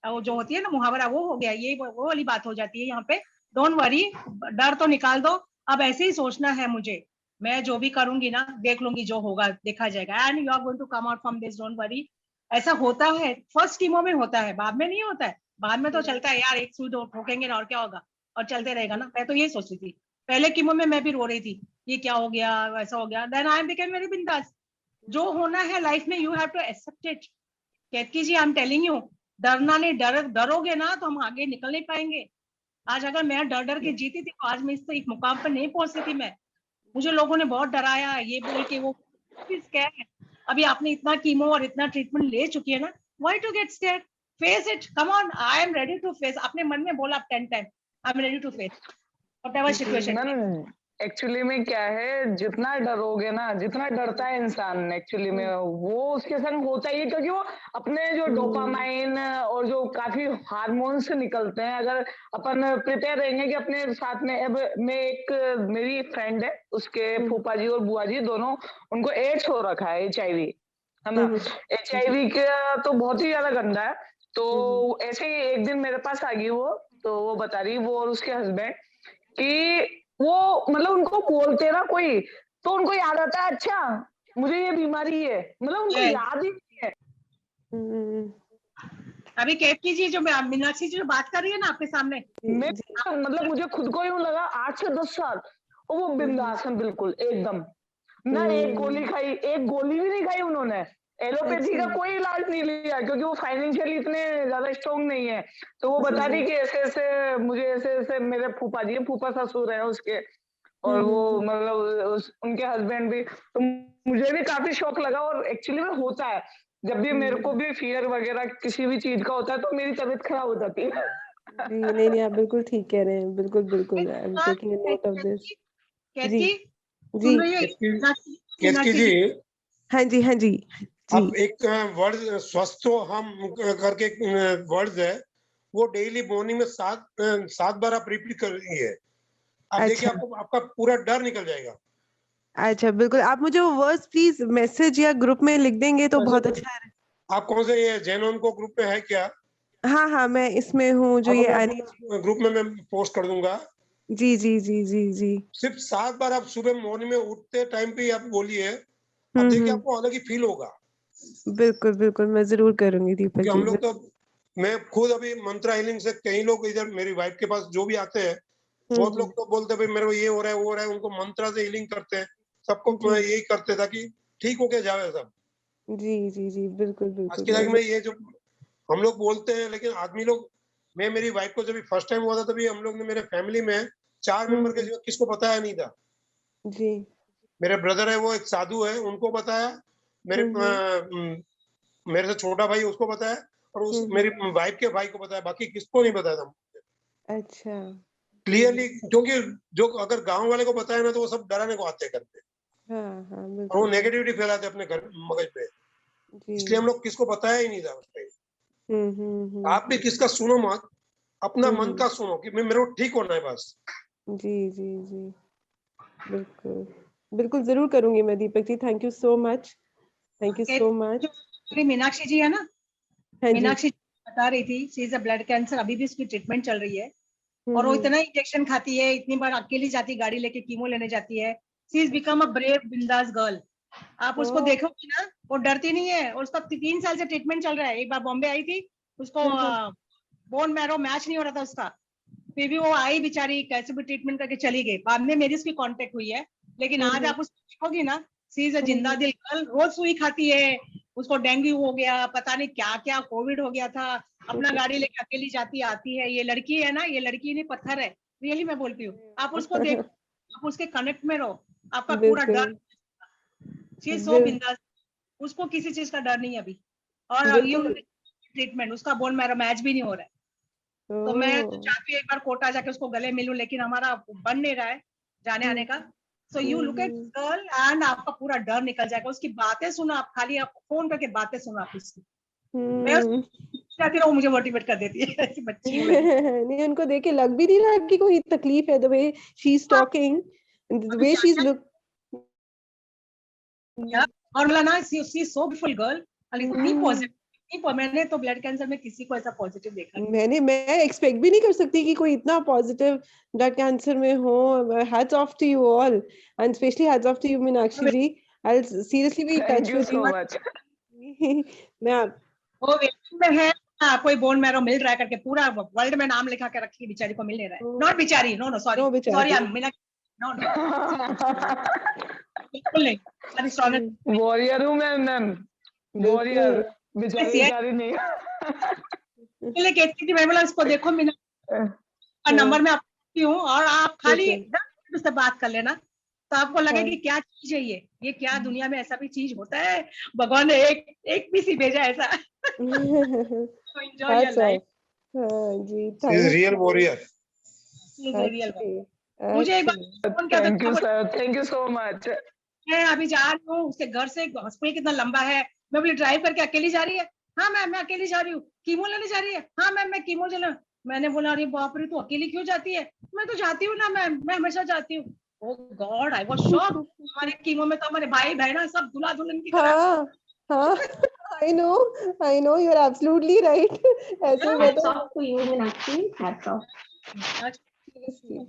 वो जो होती है ना मुहावरा, वो हो गया। ये वो वाली बात हो जाती है यहाँ पे। डोंट वरी, डर तो निकाल दो। अब ऐसे ही सोचना है मुझे, मैं जो भी करूंगी ना देख लूंगी, जो होगा देखा जाएगा। And you are going to come out from this, don't worry. ऐसा होता है, फर्स्ट कीमो में होता है, बाद में नहीं होता है। बाद में तो चलता है यार, एक सुई ठोकेंगे ना और क्या होगा, और चलते रहेगा ना। मैं तो ये सोच रही थी पहले कीमो में, मैं भी रो रही थी, ये क्या हो गया, वैसा हो गया। देन आई बिकेम वेरी बिंदास। जो होना है लाइफ में, you have to accept it. Ketki ji, I am telling you, डरना नहीं। डरोगे ना तो हम आगे निकल नहीं पाएंगे। आज अगर मैं डर डर के जीती थी तो आज मैं इस एक मुकाम पर नहीं पहुंचती थी। मैं, मुझे लोगों ने बहुत डराया, ये बोल के वो स्कैर। अभी आपने इतना कीमो और इतना ट्रीटमेंट ले चुकी है ना, why to get scared? Face it, come on, I am ready to face. अपने मन में बोला आप 10 time, I am ready to face whatever situation. Actually में क्या है, जितना डरोगे ना, जितना डरता है इंसान एक्चुअली में, वो उसके संग होता ही है। क्योंकि वो अपने जो डोपामाइन और जो काफी हार्मोन्स निकलते हैं, अगर अपन प्रिपेयर रहेंगे कि अपने साथ में। अब मैं एक मेरी फ्रेंड है, उसके फूफा जी और बुआ जी दोनों, उनको एड्स हो रखा है, HIV। है ना। HIV का तो बहुत ही ज्यादा गंदा है। तो ऐसे ही एक दिन मेरे पास आ गई वो, तो वो बता रही, वो और उसके हस्बैंड, कि वो मतलब उनको बोलते ना कोई, तो उनको याद आता है, अच्छा मुझे ये बीमारी है, मतलब उनको याद ही नहीं है। अभी केतकी जी जो मीनाक्षी जी जो बात कर रही है ना आपके सामने, मतलब मुझे खुद को यूं लगा 8 से 10 साल और वो बिंदास है बिल्कुल एकदम, ना एक गोली खाई, एक गोली भी नहीं खाई उन्होंने। एलोपैथी का कोई इलाज नहीं लिया क्योंकि वो फाइनेंशियली इतने ज्यादा स्ट्रॉन्ग नहीं है। तो वो बता रही कि ऐसे ऐसे मुझे ऐसे ऐसे मेरे फूफा जी, फूफा ससुर है उसके, और वो मतलब उनके हस्बैंड भी। तो मुझे भी काफी शौक लगा, और एक्चुअली में होता है, जब भी मेरे को भी फियर वगैरह किसी भी चीज का होता है तो मेरी तबीयत खराब हो जाती है। जी नहीं नहीं, आप बिल्कुल ठीक कह रहे हैं, बिल्कुल बिल्कुल। I am taking a note of this. जी जी केतकी जी, हाँ जी हाँ जी आप एक वर्ड स्वस्थ हो हम करके वर्ड्स है, वो डेली मॉर्निंग में 7 बार आप रिपीट कर रही है। आप देखिए आपको आपका पूरा डर निकल जाएगा। अच्छा बिल्कुल, आप मुझे वो वर्ड्स प्लीज मैसेज या ग्रुप में लिख देंगे तो बहुत अच्छा है। आप कौन से ये जैन को ग्रुप में है क्या? हाँ हाँ, मैं इसमें हूँ, जो ये ग्रुप में मैं पोस्ट कर दूंगा। जी जी जी जी जी। सिर्फ 7 बार आप सुबह मॉर्निंग में उठते टाइम पे आप बोलिए, अब देखिए आपको अलग ही फील होगा। बिल्कुल बिल्कुल, मैं जरूर करूंगी दीपक जी। हम लोग तो, मैं खुद अभी मंत्रा हीलिंग से कई लोग इधर मेरी वाइफ के पास जो भी आते हैं, बहुत लोग तो बोलते हैं मेरे को ये हो रहा है वो हो रहा है, उनको मंत्रा से हीलिंग करते हैं, सबको यही करते ताकि ठीक होके जावे सब। जी जी जी बिल्कुल बिल्कुल। आज की तारीख में ये जो हम लोग बोलते हैं, लेकिन आदमी लोग, मैं मेरी वाइफ को जब फर्स्ट टाइम हुआ था तभी हम लोग ने मेरे फैमिली में 4 मेंबर के सिवा किसको बताया नहीं था। जी मेरे ब्रदर है वो एक साधु है, उनको बताया, मेरे मेरे से छोटा भाई उसको बताया, और उस मेरी वाइफ के भाई को बताया, बाकी किसको नहीं बताया था। अच्छा क्लियरली, क्योंकि जो अगर गांव वाले को बताया ना तो वो सब डराने को आते हैं करते, हाँ हाँ और वो नेगेटिविटी फैलाते अपने घर मगज पे, इसलिए हम लोग किसको बताया ही नहीं था उस टाइम। आप भी किसका सुनो मत, अपना मन का सुनो कि मेरे को ठीक होना है बस। जी जी जी बिल्कुल बिल्कुल, जरूर करूंगी मैं Deepak ji. Thank you so much, thank you so much. Meenakshi ji है ना, मीनाक्षी बता रही थी she is a blood cancer, अभी भी उसकी ट्रीटमेंट चल रही है, और वो इतना इंजेक्शन खाती है, इतनी बार अकेली जाती गाड़ी लेके कीमो लेने जाती है। She is become a brave बिंदास गर्ल। आप उसको देखोगी ना, वो डरती नहीं है, और उसका 3 साल से ट्रीटमेंट चल रहा है। एक बार बॉम्बे आई थी, उसको बोन मैरो मैच नहीं हो रहा था उसका, फिर भी वो आई बेचारी, कैसे भी ट्रीटमेंट करके चली गई। बाद में मेरी उसकी कांटेक्ट हुई है, लेकिन आज आप उसको देखोगी ना, सी इज अ जिंदा दिल गर्ल। रोज सुई खाती है, उसको डेंगू हो गया, पता नहीं क्या क्या, कोविड हो गया था, अपना गाड़ी लेके अकेली जाती आती है। ये लड़की है ना, ये लड़की नहीं पत्थर है, रियली मैं बोलती हूँ। आप उसको देखो, आप उसके कनेक्ट में रहो, आपका पूरा डर, शी इज सो बिंदास, उसको किसी चीज का डर नहीं अभी। और यू ट्रीटमेंट, उसका बोन मैरो मैच भी नहीं हो रहा है। तो मैं तो चाहती हूँ एक बार कोटा जाके उसको गले मिलूं, लेकिन हमारा बन नहीं रहा है जाने आने का। So you look at girl and आपका पूरा डर निकल जाएगा। उसकी बातें सुनो आप, खाली आप फोन करके बातें सुनो आप उसकी। मैं चाहती हूँ, मुझे मोटिवेट कर देती है ऐसी बच्ची है। नहीं, उनको देख के लग भी नहीं रहा कि कोई तकलीफ है, the way she is talking, the way she is look. और बोला ना, सी इज सो ब्यूटीफुल गर्ल, इतनी पॉजिटिव। मैंने तो ब्लड कैंसर में किसी को ऐसा पॉजिटिव देखा नहीं। मैं एक्सपेक्ट भी नहीं कर सकती कि कोई इतना पॉजिटिव ब्लड कैंसर में हो। Hats off to you all, and specially hats off to you Meenakshi ji. I will seriously be in touch with you. मैं वो में है कोई बोन मैरो मिल रहा है करके, पूरा वर्ल्ड में नाम लिखा के रखी, बेचारी को मिल नहीं रहा है। नॉट बेचारी, नो नो सॉरी सॉरी, आई मीना, नो बिल्कुल नहीं, वॉरियर हूँ मैं मैम, वॉरियर, बेचारी नहीं। कहती थी, मैं बोला इसको देखो मीना नंबर में आपकी हूँ, और आप खाली उससे बात कर लेना, तो आपको लगे कि क्या चीज है ये क्या दुनिया में ऐसा भी चीज होता है, भगवान ने एक भी सी भेजा ऐसा। So enjoy your life. जी, रियल वॉरियर, मुझे एक बार थैंक यू सो मच। मैं अभी जा रही हूँ उसके घर से, हॉस्पिटल कितना लंबा है, मैं बोली ड्राइव करके अकेली जा रही है? हाँ मैम मैं अकेली जा रही हूँ। कीमो लेने जा रही है? हाँ मैम मैं कीमो लेना। मैंने बोला अरे बाप रे, तू अकेली क्यों जाती है? मैं तो जाती हूँ ना मैम, मैं हमेशा जाती हूँ। ओह गॉड, आई वाज शॉक्ड। हमारे कीमो में तो हमारे भाई बहना सब दुल्हा दुल्हन की तरह हाँ, I know, you're absolutely right. ऐसे में Hats तो off to you, Meenakshi. Hats off. seriously,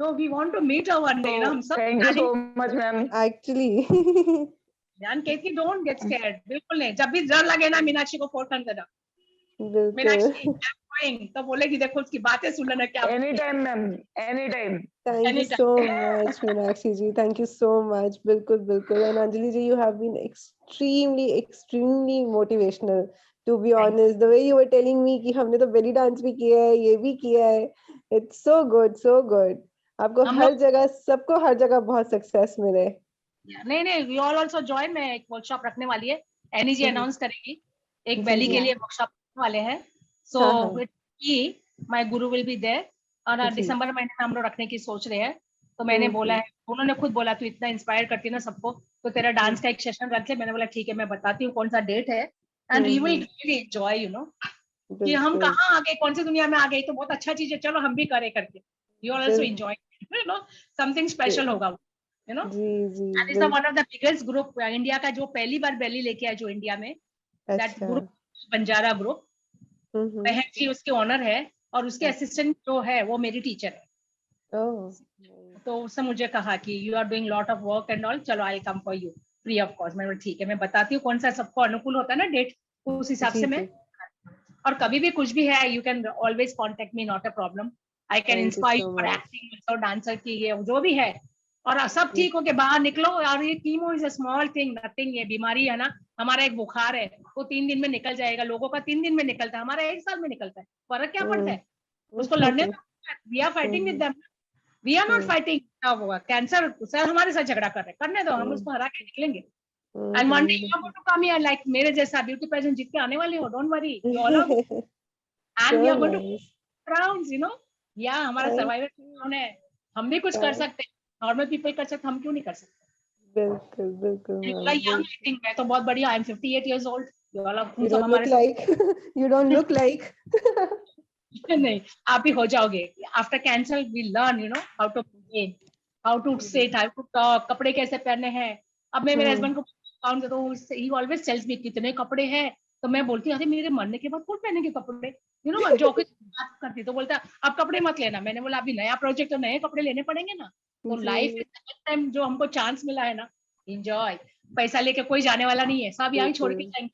So we want to meet her one day, ना हम सब. Thank you so much ma'am. actually. ध्यान केतकी, don't get scared. बिल्कुल नहीं. जब भी डर लगे ना, मीनाक्षी को फोन कर देना. बिल्कुल. Meenakshi, I'm going. तो बोलेगी देखो उसकी बातें सुन लेना क्या. Any time ma'am, any time. Thank you Anytime. so much, Meenakshi ji. Thank you so much. बिल्कुल बिल्कुल. And Anjali ji, you have been extremely motivational. To be honest, the way you were telling me कि हमने तो belly dance भी किया है, ये भी किया है. It's so good, so good. आपको हम हर जगह, सबको हर जगह बहुत सक्सेस मिले. नहीं, we all also join. मैं एक वर्कशॉप रखने वाली है. एनी जी अनाउंस करेगी. एक जी, बेली जी. के लिए वर्कशॉप रखने वाले हैं. So हाँ, हाँ. with me, my guru will be there. और जी. दिसंबर महीने में हम लोग रखने की सोच रहे हैं. तो मैंने बोला है, उन्होंने खुद बोला तू इतना इंस्पायर करती है ना सबको, तो तेरा डांस का एक सेशन रख ले. मैंने बोला ठीक है, मैं बताती हूँ कौन सा डेट है. And you will really enjoy, you no, कि हम बिल्कुल. कहाँ आ गए, कौन सी दुनिया में आ गए. तो बहुत अच्छा चीज है, चलो हम भी करें करके. You are also enjoy, you know, something special होगा, यू नो. जी जी. That is the one of the biggest group India का, जो पहली बार बेली लेके आया जो इंडिया में. That अच्छा. group Banjara group. बहन जी उसके ऑनर है और उसके असिस्टेंट जो है वो मेरी टीचर है. ओह. तो उसने मुझे कहा कि you are doing lot of work and all, चलो I come for you free of cost. मैंने बोला ठीक है, मैं बताती हूँ कौन सा सबको अनुकूल होता है ना डेट, उस हिसाब जी, से मैं. जी. और कभी भी कुछ भी है, you can always contact me, not a problem. I can Thank you inspire so for much. Acting और डांसर की, ये जो भी है. और सब ठीक हो के बाहर निकलो. और ये chemo is a small thing, nothing. ये बीमारी है ना, हमारा एक बुखार है, वो 3 दिन में निकल जाएगा. लोगों का 3 दिन में निकलता है, हमारा 1 साल में निकलता है. फर्क क्या पड़ता है, उसको लड़ने दो. We are fighting with them, we are not fighting. Cancer sir हमारे साथ झगड़ा कर रहे, करने दो, हम उसको हरा के निकलेंगे. And one day you are going to come here, like मेरे जैसा ब्यूटी पेजेंट जीत के आने वाले हो. Don't worry, you all are, and we are going to rounds, you know. Yeah हमारा सर्वाइवल है, हम भी कुछ कर सकते हैं. नॉर्मल पीपल कर सकते, हम क्यों नहीं कर सकते. बिल्कुल बिल्कुल. मैं तो बहुत बढ़िया. I am 58 years old. You don't look like. You don't look like. नहीं, आप ही हो जाओगे. After cancer we learn, you know, how to gain, how to sit, how to talk, कपड़े कैसे पहनने हैं. अब मैं मेरे हस्बैंड को काउंट करता हूँ, ही ऑलवेज टेल्स मी कितने कपड़े हैं. तो मैं बोलती हूँ मेरे मरने के बाद कौन पहनेंगे कपड़े, यू नो. जो कुछ बात करती तो बोलता अब कपड़े मत लेना. मैंने बोला अभी नया प्रोजेक्ट, तो नए कपड़े लेने पड़ेंगे ना. तो लाइफ टाइम जो हमको चांस मिला है ना, एंजॉय. पैसा लेके कोई जाने वाला नहीं है, सब यहाँ छोड़ के जाएंगे,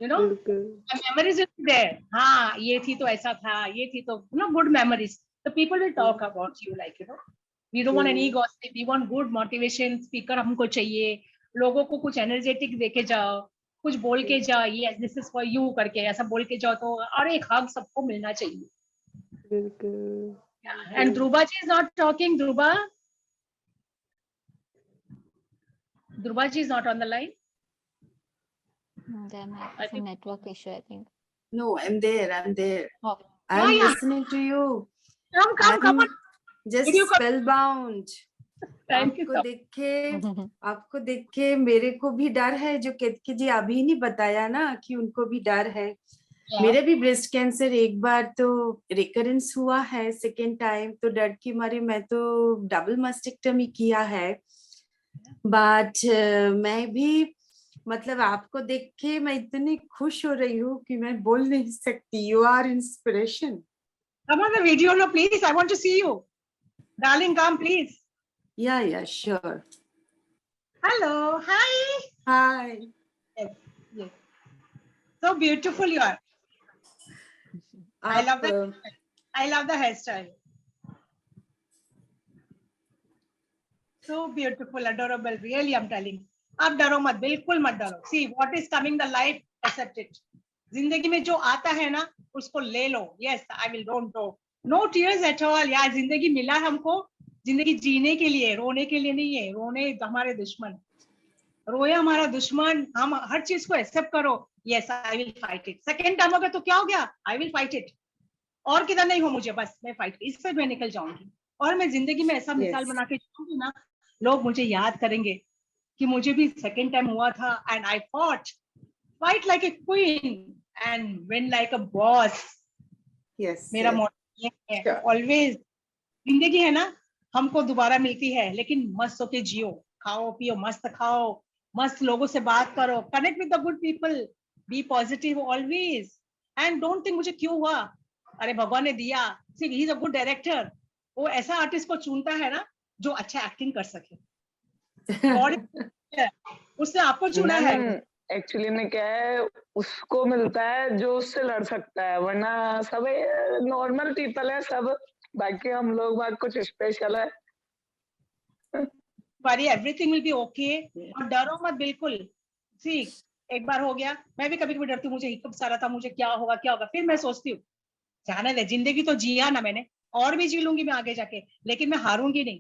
you know. Memories is there. हाँ ये थी तो ऐसा था, ये थी तो, you know, good memories. The people will talk about you, like, you know. We don't want any gossip, we want good motivation speaker. हमको चाहिए लोगों को कुछ एनर्जेटिक देके जाओ, कुछ बोल के जाओ, ये दिस इज फॉर यू करके ऐसा बोल के जाओ. तो और एक हग सबको मिलना चाहिए. बिल्कुल. And Dhruva ji is not talking. Dhruva ji is not on the line. There might be some network issue, I think. No, I'm there. Oh. I'm listening to you. Come on. Just spellbound. Thank you. आपको देख के मेरे को भी डर है, जो केतकी जी अभी नहीं बताया ना कि उनको भी डर है. मेरे भी ब्रेस्ट कैंसर एक बार तो रिकरेंस हुआ है, सेकेंड टाइम तो डर की मारे मैं तो डबल मस्टेक्टमी किया है. बट मैं भी मतलब आपको देख के मैं इतनी खुश हो रही हूँ कि मैं बोल नहीं सकती. You are inspiration. Come on the video, no, please. I want to see you. Darling, come, please. Yeah, sure. Hello. Hi. Hi. Yes. So beautiful you are. I love the hairstyle. So beautiful, adorable. Really, I'm telling. आप डरो मत, बिल्कुल मत डरो. See what is coming, the life, accept it. जिंदगी में जो आता है ना उसको ले लो. Yes, I will. No tears at all. यार जिंदगी मिला हमको, जिंदगी जीने के लिए, रोने के लिए नहीं है. रोने हमारे दुश्मन, रोए हमारा दुश्मन. हम हर चीज को एक्सेप्ट करो. Yes, I will fight it. Second time हो गया तो क्या हो गया, I will fight it. और किधर नहीं हो मुझे, बस मैं फाइट, इससे मैं निकल जाऊंगी. और मैं जिंदगी में ऐसा मिसाल बना के जाऊंगी ना, लोग मुझे याद करेंगे कि मुझे भी सेकेंड टाइम हुआ था. And I fight like a queen and win like a boss. मेरा मोटो है ऑलवेज. जिंदगी है ना हमको दोबारा मिलती है, लेकिन मस्त होके जियो, खाओ पियो, मस्त खाओ, मस्त लोगों से बात करो, connect with the good people, be positive always, and don't think मुझे क्यों हुआ, अरे भगवान ने दिया, see he is a good director. वो ऐसा आर्टिस्ट को चुनता है ना जो अच्छा एक्टिंग कर सके, उसने आपको चुना है। एक्चुअली में क्या है, उसको मिलता है जो उससे लड़ सकता है, वरना सब नॉर्मल पीपल है सब, बाकी हम लोग बात कुछ स्पेशल है। पर एवरीथिंग विल बी ओके, और डरो मत बिल्कुल। सी एक बार हो गया, मैं भी कभी कभी डरती हूँ, मुझे हिकअप सारा था, मुझे क्या होगा क्या होगा, फिर मैं सोचती हूँ जाने दे, जिंदगी तो जिया ना मैंने, और भी जी लूंगी मैं आगे जाके, लेकिन मैं हारूंगी नहीं।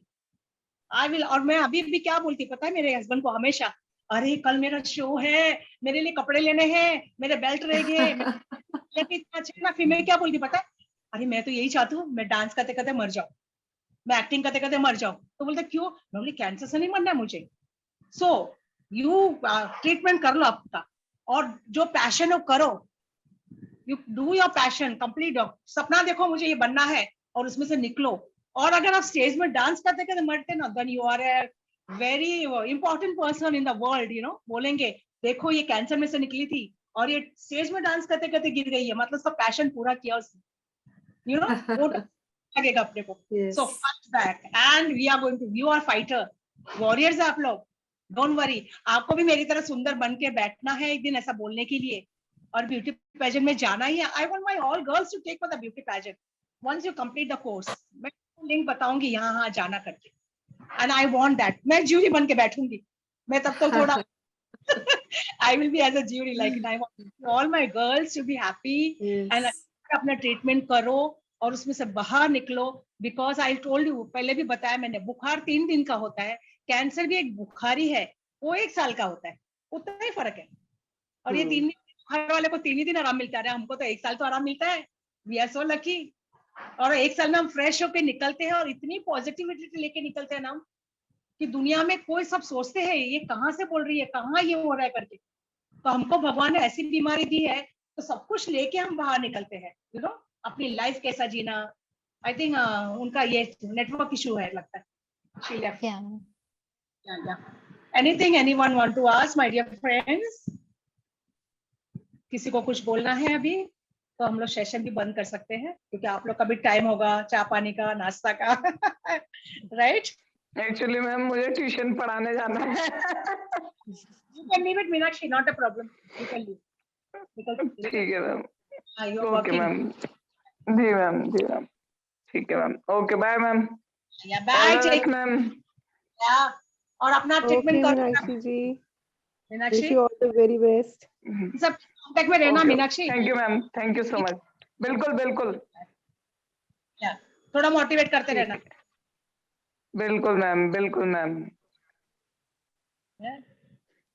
I will. और मैं अभी भी क्या बोलती पता है मेरे हस्बैंड को हमेशा, अरे कल मेरा शो है, मेरे लिए कपड़े लेने हैं, मेरे बेल्ट रह गए, ना। फिर मैं क्या बोलती पता है, अरे मैं तो यही चाहती हूँ मैं डांस करते करते मर जाऊं, मैं एक्टिंग करते करते मर जाऊं। तो बोलते क्यों? मैं बोली कैंसर से नहीं मरना है मुझे। सो यू ट्रीटमेंट कर लो आपका, और जो पैशन हो करो, you do your passion complete. सपना देखो मुझे ये बनना है, और उसमें से निकलो। और अगर आप स्टेज में डांस करते करते मरते ना, then you are a very important person in the world, you know. बोलेंगे देखो ये कैंसर में से निकली थी, और ये स्टेज में डांस करते करते गिर गई है, मतलब उसका पैशन पूरा किया उसने, यू नो। वो लगेगा अपने को। So fight back, and we are going to, you are fighter, warriors आप लोग, डोंट वरी। आपको भी मेरी तरह सुंदर बन के बैठना है एक दिन, ऐसा बोलने के लिए, और ब्यूटी पेजेंट में जाना ही है। I want my all girls to take for the beauty pageant once you complete the course. मैं लिंक बताऊंगी यहाँ जाना करके, एंड आई वांट दैट। मैं ज्यूरी बन के बैठूंगी मैं तब तो थोड़ा I will be as a jury, like I want all my girls to be happy, and अपना ट्रीटमेंट करो और उसमें से बाहर निकलो। बिकॉज आई टोल्ड यू, पहले भी बताया मैंने, बुखार 3 दिन का होता है, कैंसर भी एक बुखार ही है, वो 1 साल का होता है, उतना ही फर्क है। और ये 3 दिन, बुखार वाले को 3 ही दिन आराम मिलता है, हमको तो 1 साल तो आराम मिलता है। We are so lucky. और 1 साल में हम फ्रेश होकर निकलते हैं, और इतनी पॉजिटिविटी लेके निकलते हैं ना हम, कि दुनिया में कोई सब सोचते हैं ये कहाँ से बोल रही है, कहाँ ये हो रहा है करके। तो हमको भगवान ने ऐसी बीमारी दी है, तो सब कुछ लेके हम बाहर निकलते हैं, यू नो, अपनी लाइफ कैसा जीना। आई थिंक उनका ये नेटवर्क इशू है लगता है। Anything anyone want to ask my dear friends? किसी को कुछ बोलना है अभी तो हम लोग सेशन भी बंद कर सकते हैं, क्योंकि आप लोग का भी टाइम होगा चाय पानी का, नाश्ता का, राइट? एक्चुअली मैम मुझे ट्यूशन पढ़ाने जाना है। You can leave it, Meenakshi, not a problem. You can leave. ठीक है मैम। Okay ma'am. जी मैम, जी मैम, ठीक है ma'am. Okay bye ma'am. Bye take ma'am. और अपना ट्रीटमेंट करो Meenakshi ji. Meenakshi, wish you all the very best. सब कांटेक्ट में रहना Meenakshi. Thank you ma'am, thank you so much. बिल्कुल बिल्कुल, थोड़ा मोटिवेट करते रहना। बिल्कुल मैम, बिल्कुल मैम।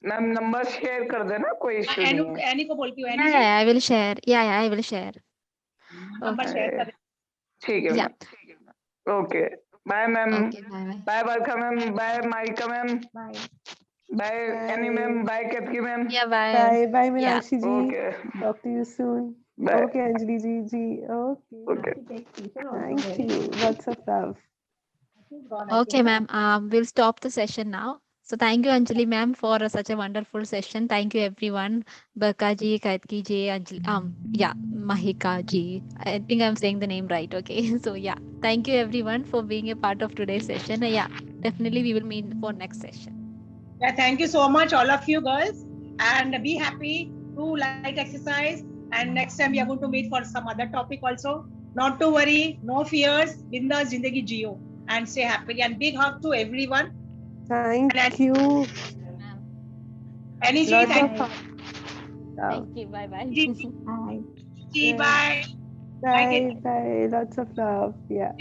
मैम नंबर शेयर कर देना, कोई इशू नहीं है। एनी को बोलती हूँ, Annie Yeah, I will share. Yeah, I will share. Number share कर। ठीक है ma'am. Okay bye ma'am. Okay, bye bye. Bye Barkha ma'am, bye Mica ma'am, bye Annie ma'am, bye Ketaki ma'am. Yeah, bye. Bye bye Meenakshi ji. Okay Talk to you soon. Bye. Okay Anjali ji. Okay. Okay. Thank you. Lots of love. Okay, ma'am. We'll stop the session now. So thank you, Anjali ma'am, for such a wonderful session. Thank you, everyone. Barka ji, Kaitki ji, Anjali, yeah, Mahika ji. I think I'm saying the name right. Okay. So yeah, thank you everyone for being a part of today's session. Yeah, definitely we will meet for next session. Yeah, thank you so much, all of you girls, and be happy, do light exercise, and next time we are going to meet for some other topic also. Not to worry, no fears, bindas zindagi jiyo, and stay happy. And big hug to everyone. Thank you. Annie ji, thank you. Thank you. Bye bye. Bye. Bye. Bye. Bye. Lots of love. Yeah.